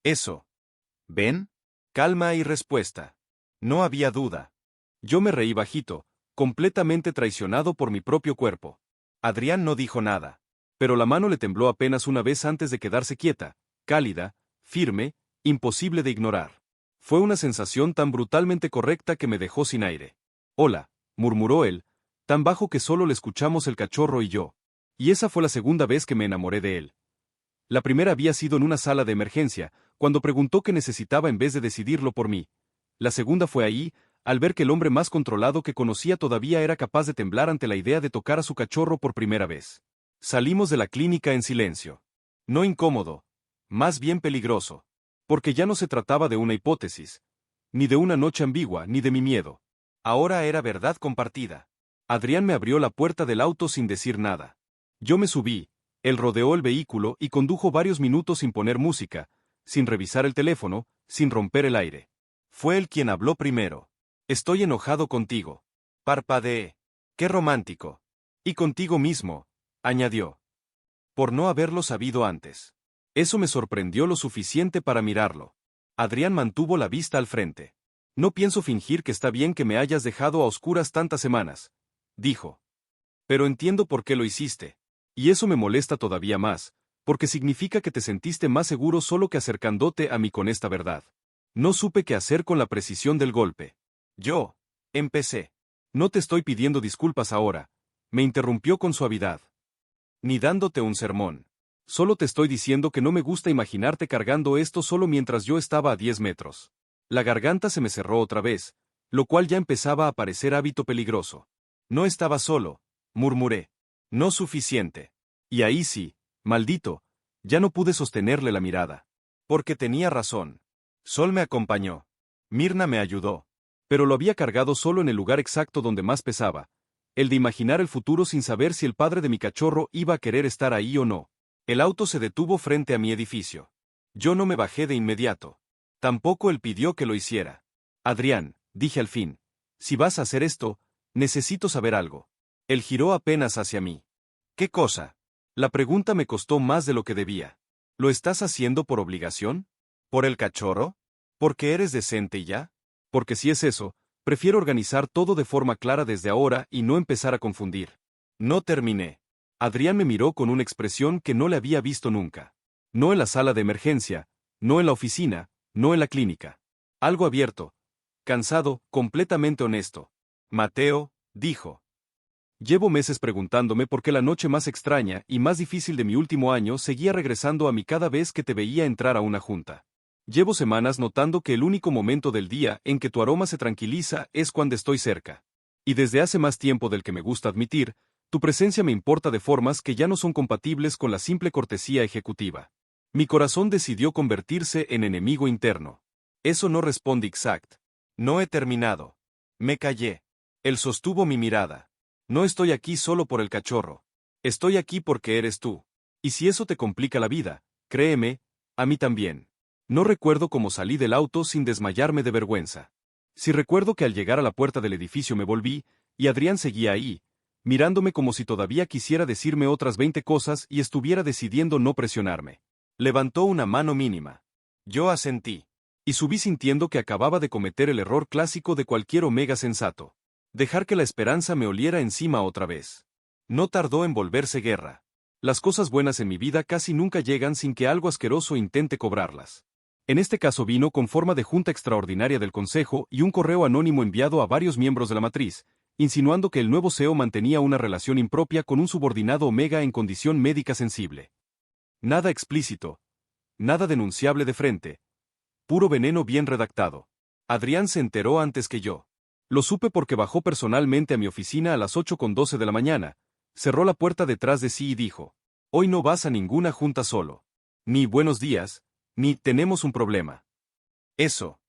Eso. ¿Ven? Calma y respuesta. No había duda. Yo me reí bajito, completamente traicionado por mi propio cuerpo. Adrián no dijo nada, pero la mano le tembló apenas una vez antes de quedarse quieta, cálida, firme, imposible de ignorar. Fue una sensación tan brutalmente correcta que me dejó sin aire. Hola, murmuró él, tan bajo que solo le escuchamos el cachorro y yo. Y esa fue la segunda vez que me enamoré de él. La primera había sido en una sala de emergencia, cuando preguntó qué necesitaba en vez de decidirlo por mí. La segunda fue ahí, al ver que el hombre más controlado que conocía todavía era capaz de temblar ante la idea de tocar a su cachorro por primera vez. Salimos de la clínica en silencio. No incómodo, más bien peligroso. Porque ya no se trataba de una hipótesis, ni de una noche ambigua, ni de mi miedo. Ahora era verdad compartida. Adrián me abrió la puerta del auto sin decir nada. Yo me subí, él rodeó el vehículo y condujo varios minutos sin poner música, sin revisar el teléfono, sin romper el aire. Fue él quien habló primero. Estoy enojado contigo. Parpadeé. Qué romántico. Y contigo mismo, añadió. Por no haberlo sabido antes. Eso me sorprendió lo suficiente para mirarlo. Adrián mantuvo la vista al frente. No pienso fingir que está bien que me hayas dejado a oscuras tantas semanas, dijo. Pero entiendo por qué lo hiciste. Y eso me molesta todavía más, porque significa que te sentiste más seguro solo que acercándote a mí con esta verdad. No supe qué hacer con la precisión del golpe. Empecé. No te estoy pidiendo disculpas ahora, me interrumpió con suavidad. Ni dándote un sermón. Solo te estoy diciendo que no me gusta imaginarte cargando esto solo mientras yo estaba a 10 metros. La garganta se me cerró otra vez, lo cual ya empezaba a parecer hábito peligroso. No estaba solo, murmuré. No suficiente. Y ahí sí, maldito, ya no pude sostenerle la mirada. Porque tenía razón. Sol me acompañó. Mirna me ayudó. Pero lo había cargado solo en el lugar exacto donde más pesaba, el de imaginar el futuro sin saber si el padre de mi cachorro iba a querer estar ahí o no. El auto se detuvo frente a mi edificio. Yo no me bajé de inmediato. Tampoco él pidió que lo hiciera. Adrián, dije al fin, si vas a hacer esto, necesito saber algo. Él giró apenas hacia mí. ¿Qué cosa? La pregunta me costó más de lo que debía. ¿Lo estás haciendo por obligación? ¿Por el cachorro? ¿Porque eres decente y ya? Porque si es eso, prefiero organizar todo de forma clara desde ahora y no empezar a confundir. No terminé. Adrián me miró con una expresión que no le había visto nunca. No en la sala de emergencia, no en la oficina, no en la clínica. Algo abierto, cansado, completamente honesto. Mateo, dijo. Llevo meses preguntándome por qué la noche más extraña y más difícil de mi último año seguía regresando a mí cada vez que te veía entrar a una junta. Llevo semanas notando que el único momento del día en que tu aroma se tranquiliza es cuando estoy cerca. Y desde hace más tiempo del que me gusta admitir, tu presencia me importa de formas que ya no son compatibles con la simple cortesía ejecutiva. Mi corazón decidió convertirse en enemigo interno. Eso no responde exact. No he terminado. Me callé. Él sostuvo mi mirada. No estoy aquí solo por el cachorro. Estoy aquí porque eres tú. Y si eso te complica la vida, créeme, a mí también. No recuerdo cómo salí del auto sin desmayarme de vergüenza. Sí recuerdo que al llegar a la puerta del edificio me volví, y Adrián seguía ahí, mirándome como si todavía quisiera decirme otras 20 cosas y estuviera decidiendo no presionarme. Levantó una mano mínima. Yo asentí. Y subí sintiendo que acababa de cometer el error clásico de cualquier omega sensato. Dejar que la esperanza me oliera encima otra vez. No tardó en volverse guerra. Las cosas buenas en mi vida casi nunca llegan sin que algo asqueroso intente cobrarlas. En este caso vino con forma de junta extraordinaria del Consejo y un correo anónimo enviado a varios miembros de la matriz, insinuando que el nuevo CEO mantenía una relación impropia con un subordinado omega en condición médica sensible. Nada explícito. Nada denunciable de frente. Puro veneno bien redactado. Adrián se enteró antes que yo. Lo supe porque bajó personalmente a mi oficina a las 8:12 de la mañana, cerró la puerta detrás de sí y dijo, hoy no vas a ninguna junta solo. Ni buenos días, ni tenemos un problema. Eso.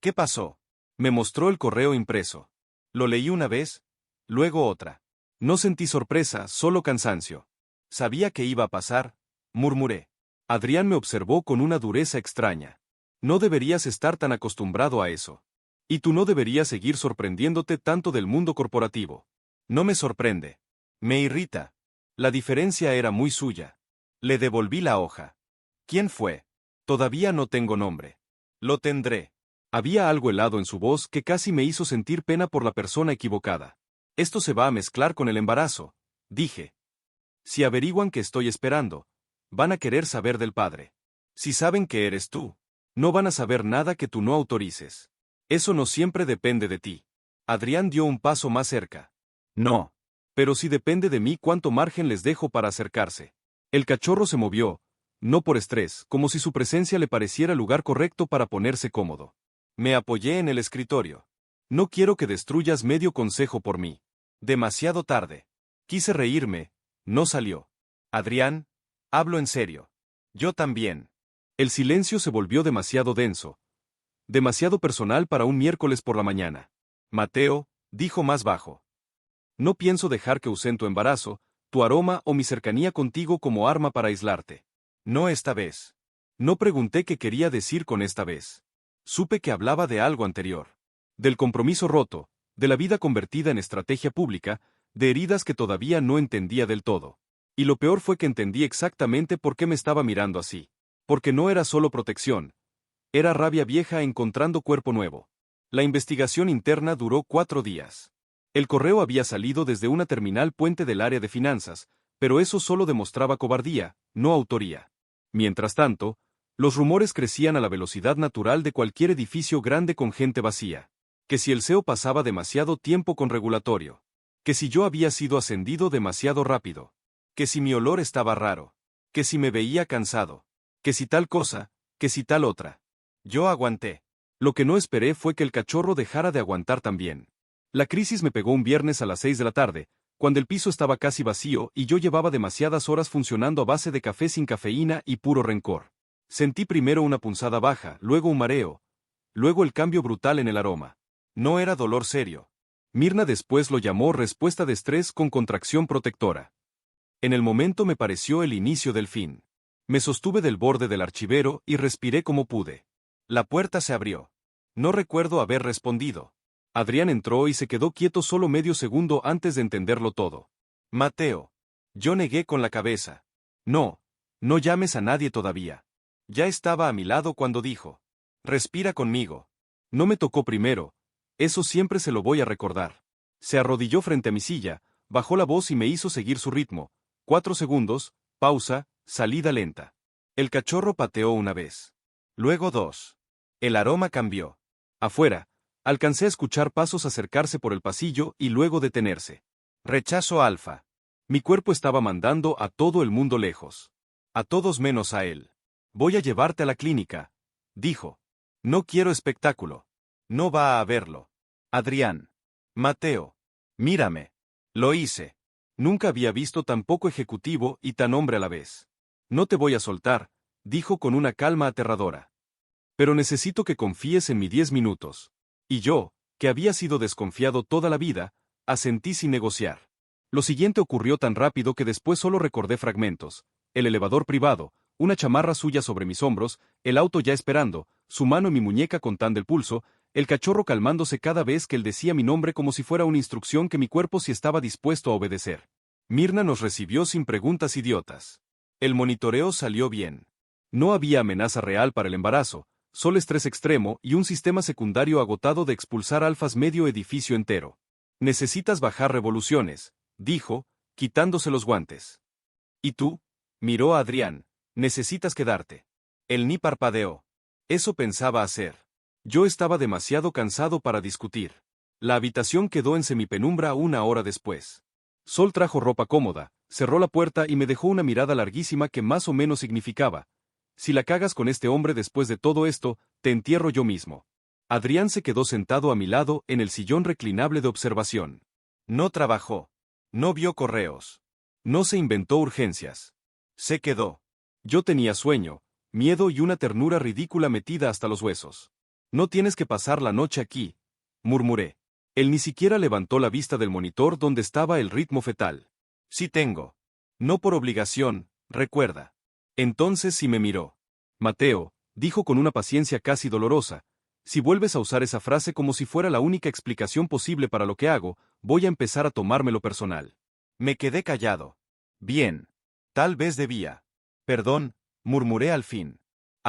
¿Qué pasó? Me mostró el correo impreso. Lo leí una vez, luego otra. No sentí sorpresa, solo cansancio. Sabía que iba a pasar, murmuré. Adrián me observó con una dureza extraña. No deberías estar tan acostumbrado a eso. Y tú no deberías seguir sorprendiéndote tanto del mundo corporativo. No me sorprende. Me irrita. La diferencia era muy suya. Le devolví la hoja. ¿Quién fue? Todavía no tengo nombre. Lo tendré. Había algo helado en su voz que casi me hizo sentir pena por la persona equivocada. Esto se va a mezclar con el embarazo, dije. Si averiguan que estoy esperando, van a querer saber del padre. Si saben que eres tú, no van a saber nada que tú no autorices. Eso no siempre depende de ti. Adrián dio un paso más cerca. No. Pero si depende de mí, ¿cuánto margen les dejo para acercarse? El cachorro se movió, no por estrés, como si su presencia le pareciera el lugar correcto para ponerse cómodo. Me apoyé en el escritorio. No quiero que destruyas medio consejo por mí. Demasiado tarde. Quise reírme, no salió. Adrián, hablo en serio. Yo también. El silencio se volvió demasiado denso. Demasiado personal para un miércoles por la mañana. Mateo, dijo más bajo. No pienso dejar que usen tu embarazo, tu aroma o mi cercanía contigo como arma para aislarte. No esta vez. No pregunté qué quería decir con esta vez. Supe que hablaba de algo anterior. Del compromiso roto, de la vida convertida en estrategia pública, de heridas que todavía no entendía del todo. Y lo peor fue que entendí exactamente por qué me estaba mirando así. Porque no era solo protección. Era rabia vieja encontrando cuerpo nuevo. La investigación interna duró 4 días. El correo había salido desde una terminal puente del área de finanzas, pero eso solo demostraba cobardía, no autoría. Mientras tanto, los rumores crecían a la velocidad natural de cualquier edificio grande con gente vacía. Que si el CEO pasaba demasiado tiempo con regulatorio. Que si yo había sido ascendido demasiado rápido. Que si mi olor estaba raro. Que si me veía cansado. Que si tal cosa, que si tal otra. Yo aguanté. Lo que no esperé fue que el cachorro dejara de aguantar también. La crisis me pegó un viernes a las 6 de la tarde, cuando el piso estaba casi vacío y yo llevaba demasiadas horas funcionando a base de café sin cafeína y puro rencor. Sentí primero una punzada baja, luego un mareo, luego el cambio brutal en el aroma. No era dolor serio. Mirna después lo llamó respuesta de estrés con contracción protectora. En el momento me pareció el inicio del fin. Me sostuve del borde del archivero y respiré como pude. La puerta se abrió. No recuerdo haber respondido. Adrián entró y se quedó quieto solo medio segundo antes de entenderlo todo. Mateo. Yo negué con la cabeza. No, no llames a nadie todavía. Ya estaba a mi lado cuando dijo. Respira conmigo. No me tocó primero, eso siempre se lo voy a recordar. Se arrodilló frente a mi silla, bajó la voz y me hizo seguir su ritmo. 4 segundos, pausa, salida lenta. El cachorro pateó una vez. Luego 2. El aroma cambió. Afuera, alcancé a escuchar pasos acercarse por el pasillo y luego detenerse. Rechazo alfa. Mi cuerpo estaba mandando a todo el mundo lejos. A todos menos a él. Voy a llevarte a la clínica, dijo. No quiero espectáculo. No va a haberlo. Adrián. Mateo. Mírame. Lo hice. Nunca había visto tan poco ejecutivo y tan hombre a la vez. No te voy a soltar, dijo con una calma aterradora. Pero necesito que confíes en mí 10 minutos. Y yo, que había sido desconfiado toda la vida, asentí sin negociar. Lo siguiente ocurrió tan rápido que después solo recordé fragmentos. El elevador privado, una chamarra suya sobre mis hombros, el auto ya esperando, su mano en mi muñeca contando el pulso, el cachorro calmándose cada vez que él decía mi nombre como si fuera una instrucción que mi cuerpo sí estaba dispuesto a obedecer. Mirna nos recibió sin preguntas idiotas. El monitoreo salió bien. No había amenaza real para el embarazo, solo estrés extremo y un sistema secundario agotado de expulsar alfas medio edificio entero. Necesitas bajar revoluciones, dijo, quitándose los guantes. ¿Y tú? Miró a Adrián. Necesitas quedarte. Él ni parpadeó. Eso pensaba hacer. Yo estaba demasiado cansado para discutir. La habitación quedó en semipenumbra 1 hora después. Sol trajo ropa cómoda, cerró la puerta y me dejó una mirada larguísima que más o menos significaba: si la cagas con este hombre después de todo esto, te entierro yo mismo. Adrián se quedó sentado a mi lado en el sillón reclinable de observación. No trabajó. No vio correos. No se inventó urgencias. Se quedó. Yo tenía sueño, miedo y una ternura ridícula metida hasta los huesos. No tienes que pasar la noche aquí, murmuré. Él ni siquiera levantó la vista del monitor donde estaba el ritmo fetal. Sí tengo. No por obligación, recuerda. Entonces sí me miró. Mateo, dijo con una paciencia casi dolorosa, si vuelves a usar esa frase como si fuera la única explicación posible para lo que hago, voy a empezar a tomármelo personal. Me quedé callado. Bien. Tal vez debía. Perdón, murmuré al fin.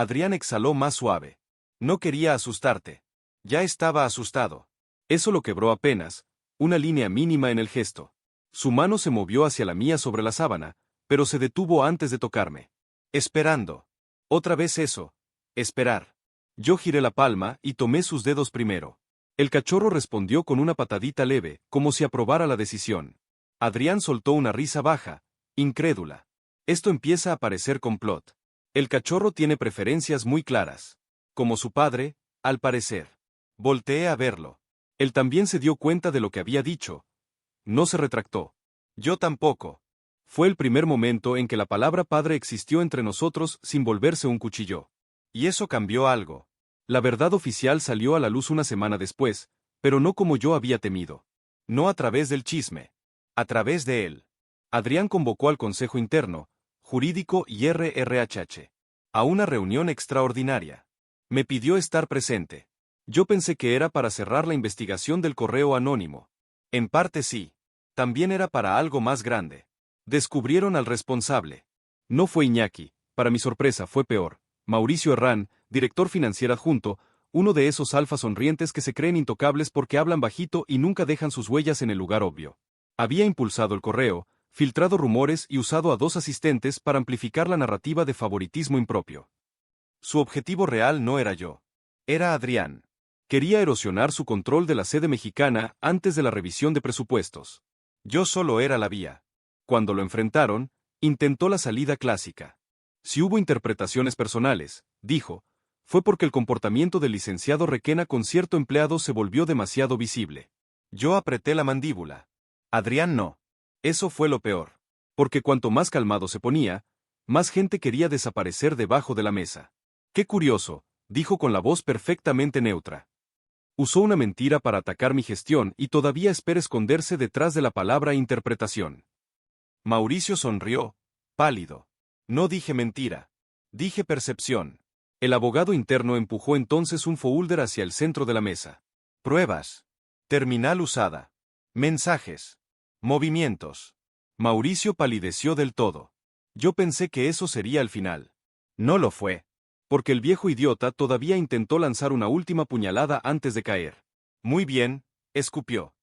Adrián exhaló más suave. No quería asustarte. Ya estaba asustado. Eso lo quebró apenas, una línea mínima en el gesto. Su mano se movió hacia la mía sobre la sábana, pero se detuvo antes de tocarme. Esperando. Otra vez eso. Esperar. Yo giré la palma y tomé sus dedos primero. El cachorro respondió con una patadita leve, como si aprobara la decisión. Adrián soltó una risa baja, incrédula. Esto empieza a parecer complot. El cachorro tiene preferencias muy claras. Como su padre, al parecer. Volteé a verlo. Él también se dio cuenta de lo que había dicho. No se retractó. Yo tampoco. Fue el primer momento en que la palabra padre existió entre nosotros sin volverse un cuchillo. Y eso cambió algo. La verdad oficial salió a la luz una semana después, pero no como yo había temido. No a través del chisme. A través de él. Adrián convocó al Consejo Interno, Jurídico y RRHH. A una reunión extraordinaria. Me pidió estar presente. Yo pensé que era para cerrar la investigación del correo anónimo. En parte sí. También era para algo más grande. Descubrieron al responsable. No fue Iñaki, para mi sorpresa fue peor. Mauricio Herrán, director financiero adjunto, uno de esos alfas sonrientes que se creen intocables porque hablan bajito y nunca dejan sus huellas en el lugar obvio. Había impulsado el correo, filtrado rumores y usado a 2 asistentes para amplificar la narrativa de favoritismo impropio. Su objetivo real no era yo. Era Adrián. Quería erosionar su control de la sede mexicana antes de la revisión de presupuestos. Yo solo era la vía. Cuando lo enfrentaron, intentó la salida clásica. Si hubo interpretaciones personales, dijo, fue porque el comportamiento del licenciado Requena con cierto empleado se volvió demasiado visible. Yo apreté la mandíbula. Adrián no. Eso fue lo peor. Porque cuanto más calmado se ponía, más gente quería desaparecer debajo de la mesa. Qué curioso, dijo con la voz perfectamente neutra. Usó una mentira para atacar mi gestión y todavía espera esconderse detrás de la palabra interpretación. Mauricio sonrió, pálido. No dije mentira. Dije percepción. El abogado interno empujó entonces un folder hacia el centro de la mesa. Pruebas. Terminal usada. Mensajes. Movimientos. Mauricio palideció del todo. Yo pensé que eso sería el final. No lo fue. Porque el viejo idiota todavía intentó lanzar una última puñalada antes de caer. Muy bien, escupió.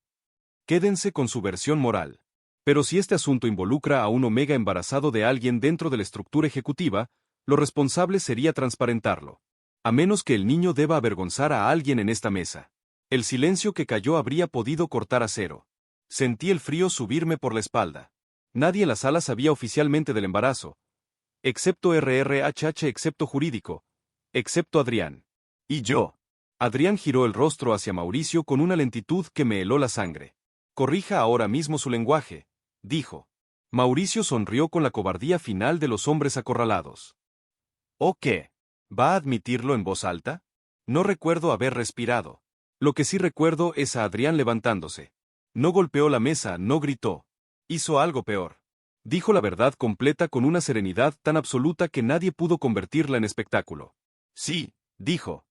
Quédense con su versión moral. Pero si este asunto involucra a un omega embarazado de alguien dentro de la estructura ejecutiva, lo responsable sería transparentarlo. A menos que el niño deba avergonzar a alguien en esta mesa. El silencio que cayó habría podido cortar acero. Sentí el frío subirme por la espalda. Nadie en la sala sabía oficialmente del embarazo. Excepto RRHH, excepto jurídico. Excepto Adrián. Y yo. Adrián giró el rostro hacia Mauricio con una lentitud que me heló la sangre. Corrija ahora mismo su lenguaje, dijo. Mauricio sonrió con la cobardía final de los hombres acorralados. ¿O qué? ¿Va a admitirlo en voz alta? No recuerdo haber respirado. Lo que sí recuerdo es a Adrián levantándose. No golpeó la mesa, no gritó. Hizo algo peor. Dijo la verdad completa con una serenidad tan absoluta que nadie pudo convertirla en espectáculo. Sí, dijo.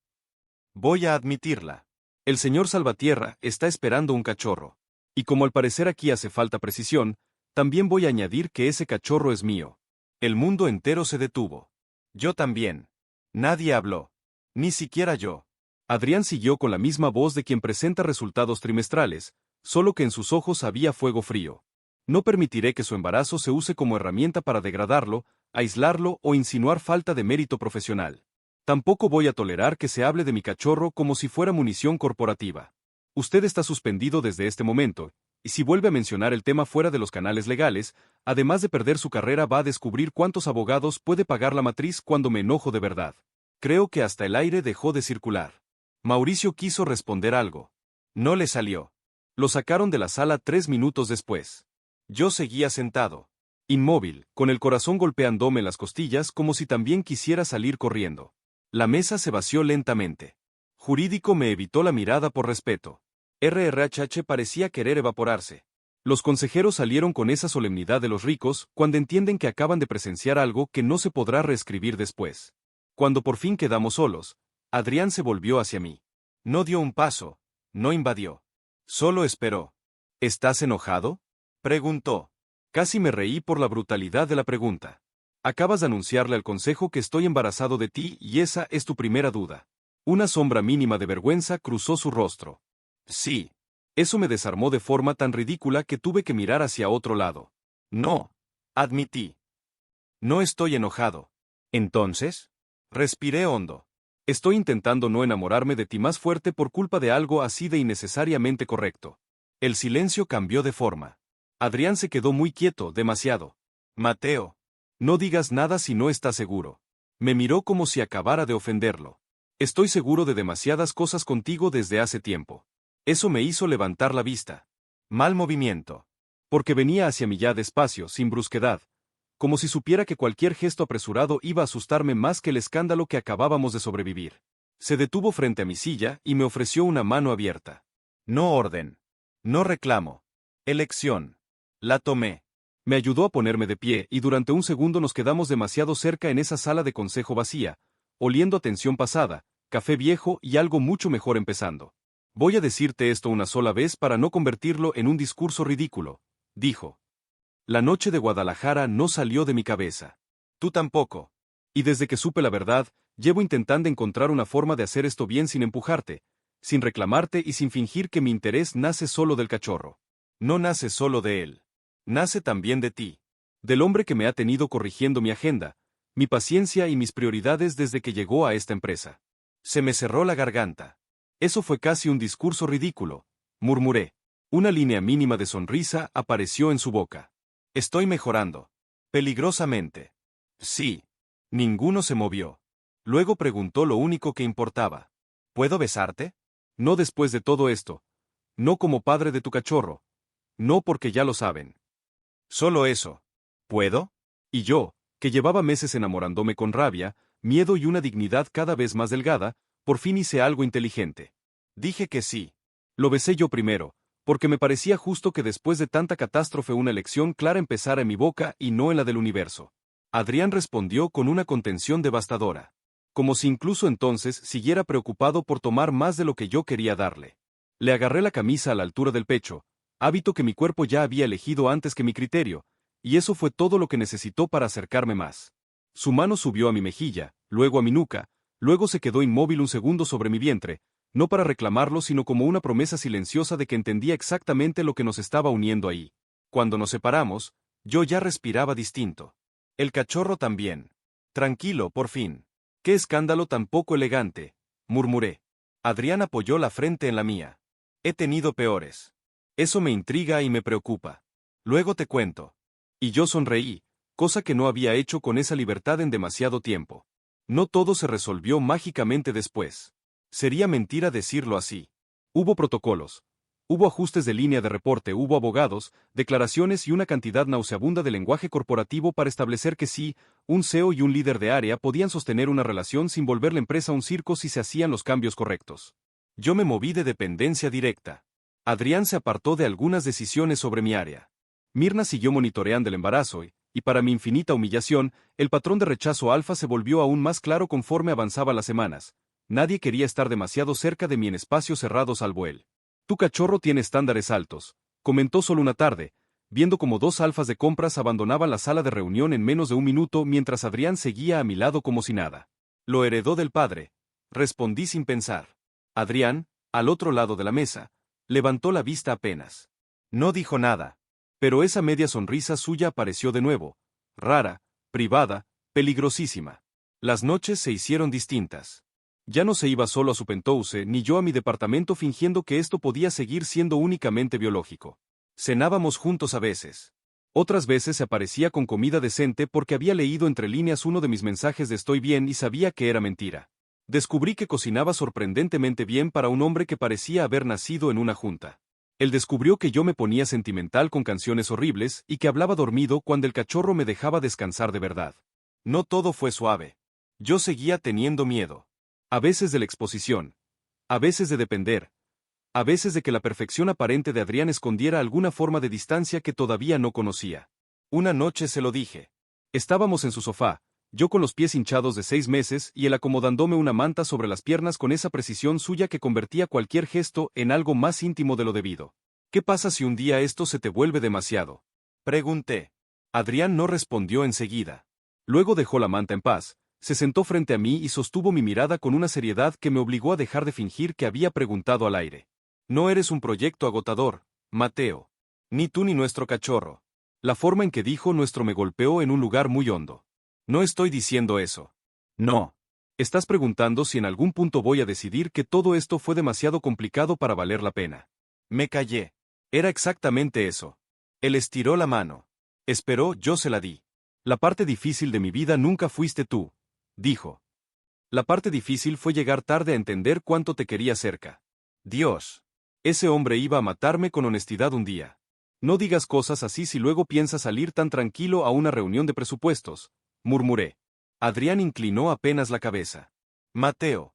Voy a admitirla. El señor Salvatierra está esperando un cachorro. Y como al parecer aquí hace falta precisión, también voy a añadir que ese cachorro es mío. El mundo entero se detuvo. Yo también. Nadie habló. Ni siquiera yo. Adrián siguió con la misma voz de quien presenta resultados trimestrales, solo que en sus ojos había fuego frío. No permitiré que su embarazo se use como herramienta para degradarlo, aislarlo o insinuar falta de mérito profesional. Tampoco voy a tolerar que se hable de mi cachorro como si fuera munición corporativa. Usted está suspendido desde este momento, y si vuelve a mencionar el tema fuera de los canales legales, además de perder su carrera va a descubrir cuántos abogados puede pagar la matriz cuando me enojo de verdad. Creo que hasta el aire dejó de circular. Mauricio quiso responder algo. No le salió. Lo sacaron de la sala 3 minutos después. Yo seguía sentado. Inmóvil, con el corazón golpeándome las costillas como si también quisiera salir corriendo. La mesa se vació lentamente. Jurídico me evitó la mirada por respeto. RRHH parecía querer evaporarse. Los consejeros salieron con esa solemnidad de los ricos cuando entienden que acaban de presenciar algo que no se podrá reescribir después. Cuando por fin quedamos solos, Adrián se volvió hacia mí. No dio un paso, no invadió. Solo esperó. ¿Estás enojado?, preguntó. Casi me reí por la brutalidad de la pregunta. Acabas de anunciarle al consejo que estoy embarazado de ti y esa es tu primera duda. Una sombra mínima de vergüenza cruzó su rostro. Sí. Eso me desarmó de forma tan ridícula que tuve que mirar hacia otro lado. No. Admití. No estoy enojado. Entonces, respiré hondo. Estoy intentando no enamorarme de ti más fuerte por culpa de algo así de innecesariamente correcto. El silencio cambió de forma. Adrián se quedó muy quieto, demasiado. Mateo. No digas nada si no estás seguro. Me miró como si acabara de ofenderlo. Estoy seguro de demasiadas cosas contigo desde hace tiempo. Eso me hizo levantar la vista. Mal movimiento. Porque venía hacia mí ya despacio, sin brusquedad, como si supiera que cualquier gesto apresurado iba a asustarme más que el escándalo que acabábamos de sobrevivir. Se detuvo frente a mi silla y me ofreció una mano abierta. No orden. No reclamo. Elección. La tomé. Me ayudó a ponerme de pie y durante un segundo nos quedamos demasiado cerca en esa sala de consejo vacía, oliendo a tensión pasada, café viejo y algo mucho mejor empezando. Voy a decirte esto una sola vez para no convertirlo en un discurso ridículo, dijo. La noche de Guadalajara no salió de mi cabeza. Tú tampoco. Y desde que supe la verdad, llevo intentando encontrar una forma de hacer esto bien sin empujarte, sin reclamarte y sin fingir que mi interés nace solo del cachorro. No nace solo de él. Nace también de ti. Del hombre que me ha tenido corrigiendo mi agenda, mi paciencia y mis prioridades desde que llegó a esta empresa. Se me cerró la garganta. Eso fue casi un discurso ridículo, murmuré. Una línea mínima de sonrisa apareció en su boca. Estoy mejorando. Peligrosamente. Sí. Ninguno se movió. Luego preguntó lo único que importaba. ¿Puedo besarte? No después de todo esto. No como padre de tu cachorro. No porque ya lo saben. Solo eso. ¿Puedo? Y yo, que llevaba meses enamorándome con rabia, miedo y una dignidad cada vez más delgada, por fin hice algo inteligente. Dije que sí. Lo besé yo primero, porque me parecía justo que después de tanta catástrofe una elección clara empezara en mi boca y no en la del universo. Adrián respondió con una contención devastadora. Como si incluso entonces siguiera preocupado por tomar más de lo que yo quería darle. Le agarré la camisa a la altura del pecho, hábito que mi cuerpo ya había elegido antes que mi criterio, y eso fue todo lo que necesitó para acercarme más. Su mano subió a mi mejilla, luego a mi nuca, luego se quedó inmóvil un segundo sobre mi vientre, no para reclamarlo sino como una promesa silenciosa de que entendía exactamente lo que nos estaba uniendo ahí. Cuando nos separamos, yo ya respiraba distinto. El cachorro también. Tranquilo, por fin. ¡Qué escándalo tan poco elegante!, murmuré. Adrián apoyó la frente en la mía. He tenido peores. Eso me intriga y me preocupa. Luego te cuento. Y yo sonreí, cosa que no había hecho con esa libertad en demasiado tiempo. No todo se resolvió mágicamente después. Sería mentira decirlo así. Hubo protocolos. Hubo ajustes de línea de reporte, hubo abogados, declaraciones y una cantidad nauseabunda de lenguaje corporativo para establecer que sí, un CEO y un líder de área podían sostener una relación sin volver la empresa un circo si se hacían los cambios correctos. Yo me moví de dependencia directa. Adrián se apartó de algunas decisiones sobre mi área. Mirna siguió monitoreando el embarazo y para mi infinita humillación, el patrón de rechazo alfa se volvió aún más claro conforme avanzaban las semanas. Nadie quería estar demasiado cerca de mí en espacios cerrados salvo él. Tu cachorro tiene estándares altos, comentó solo una tarde, viendo como dos alfas de compras abandonaban la sala de reunión en menos de un minuto mientras Adrián seguía a mi lado como si nada. Lo heredó del padre, respondí sin pensar. Adrián, al otro lado de la mesa, levantó la vista apenas. No dijo nada, pero esa media sonrisa suya apareció de nuevo, rara, privada, peligrosísima. Las noches se hicieron distintas. Ya no se iba solo a su penthouse ni yo a mi departamento fingiendo que esto podía seguir siendo únicamente biológico. Cenábamos juntos a veces. Otras veces se aparecía con comida decente porque había leído entre líneas uno de mis mensajes de estoy bien y sabía que era mentira. Descubrí que cocinaba sorprendentemente bien para un hombre que parecía haber nacido en una junta. Él descubrió que yo me ponía sentimental con canciones horribles y que hablaba dormido cuando el cachorro me dejaba descansar de verdad. No todo fue suave. Yo seguía teniendo miedo. A veces de la exposición, a veces de depender, a veces de que la perfección aparente de Adrián escondiera alguna forma de distancia que todavía no conocía. Una noche se lo dije. Estábamos en su sofá, yo con los pies hinchados de 6 meses y él acomodándome una manta sobre las piernas con esa precisión suya que convertía cualquier gesto en algo más íntimo de lo debido. ¿Qué pasa si un día esto se te vuelve demasiado?, pregunté. Adrián no respondió enseguida. Luego dejó la manta en paz, se sentó frente a mí y sostuvo mi mirada con una seriedad que me obligó a dejar de fingir que había preguntado al aire. No eres un proyecto agotador, Mateo. Ni tú ni nuestro cachorro. La forma en que dijo nuestro me golpeó en un lugar muy hondo. No estoy diciendo eso. No. Estás preguntando si en algún punto voy a decidir que todo esto fue demasiado complicado para valer la pena. Me callé. Era exactamente eso. Él estiró la mano. Esperó, yo se la di. La parte difícil de mi vida nunca fuiste tú, dijo. La parte difícil fue llegar tarde a entender cuánto te quería cerca. Dios. Ese hombre iba a matarme con honestidad un día. No digas cosas así si luego piensas salir tan tranquilo a una reunión de presupuestos, murmuré. Adrián inclinó apenas la cabeza. Mateo.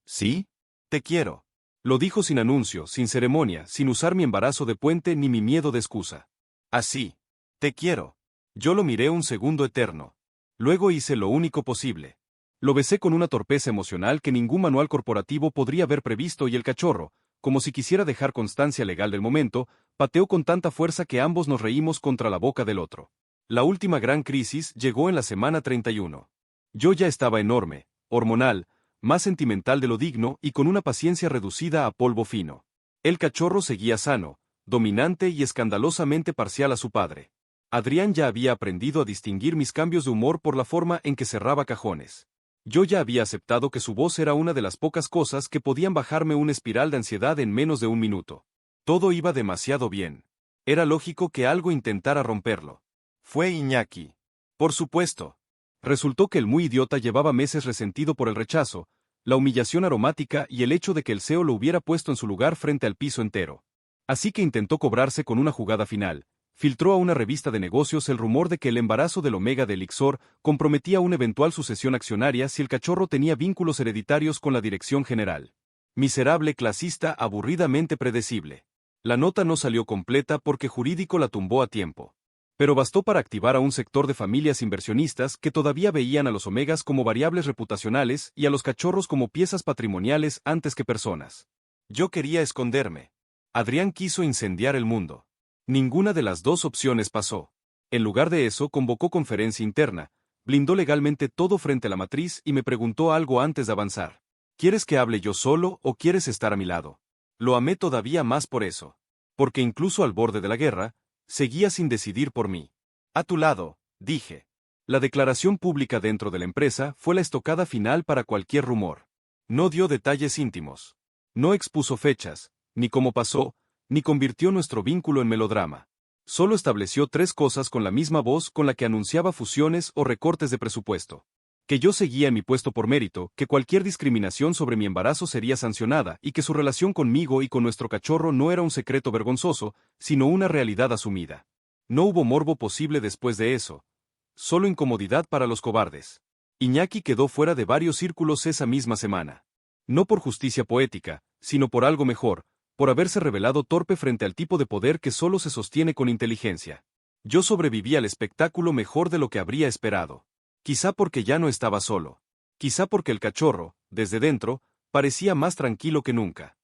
¿Sí? Te quiero. Lo dijo sin anuncio, sin ceremonia, sin usar mi embarazo de puente ni mi miedo de excusa. Así. Te quiero. Yo lo miré un segundo eterno. Luego hice lo único posible. Lo besé con una torpeza emocional que ningún manual corporativo podría haber previsto y el cachorro, como si quisiera dejar constancia legal del momento, pateó con tanta fuerza que ambos nos reímos contra la boca del otro. La última gran crisis llegó en la semana 31. Yo ya estaba enorme, hormonal, más sentimental de lo digno y con una paciencia reducida a polvo fino. El cachorro seguía sano, dominante y escandalosamente parcial a su padre. Adrián ya había aprendido a distinguir mis cambios de humor por la forma en que cerraba cajones. Yo ya había aceptado que su voz era una de las pocas cosas que podían bajarme una espiral de ansiedad en menos de un minuto. Todo iba demasiado bien. Era lógico que algo intentara romperlo. Fue Iñaki. Por supuesto. Resultó que el muy idiota llevaba meses resentido por el rechazo, la humillación aromática y el hecho de que el CEO lo hubiera puesto en su lugar frente al piso entero. Así que intentó cobrarse con una jugada final. Filtró a una revista de negocios el rumor de que el embarazo del Omega de Elixor comprometía una eventual sucesión accionaria si el cachorro tenía vínculos hereditarios con la dirección general. Miserable clasista aburridamente predecible. La nota no salió completa porque Jurídico la tumbó a tiempo. Pero bastó para activar a un sector de familias inversionistas que todavía veían a los omegas como variables reputacionales y a los cachorros como piezas patrimoniales antes que personas. Yo quería esconderme. Adrián quiso incendiar el mundo. Ninguna de las dos opciones pasó. En lugar de eso, convocó conferencia interna, blindó legalmente todo frente a la matriz y me preguntó algo antes de avanzar. ¿Quieres que hable yo solo o quieres estar a mi lado? Lo amé todavía más por eso. Porque incluso al borde de la guerra, seguía sin decidir por mí. A tu lado, dije. La declaración pública dentro de la empresa fue la estocada final para cualquier rumor. No dio detalles íntimos. No expuso fechas, ni cómo pasó, ni convirtió nuestro vínculo en melodrama. Solo estableció 3 cosas con la misma voz con la que anunciaba fusiones o recortes de presupuesto. Que yo seguía en mi puesto por mérito, que cualquier discriminación sobre mi embarazo sería sancionada y que su relación conmigo y con nuestro cachorro no era un secreto vergonzoso, sino una realidad asumida. No hubo morbo posible después de eso. Solo incomodidad para los cobardes. Iñaki quedó fuera de varios círculos esa misma semana. No por justicia poética, sino por algo mejor, por haberse revelado torpe frente al tipo de poder que solo se sostiene con inteligencia. Yo sobreviví al espectáculo mejor de lo que habría esperado. Quizá porque ya no estaba solo. Quizá porque el cachorro, desde dentro, parecía más tranquilo que nunca.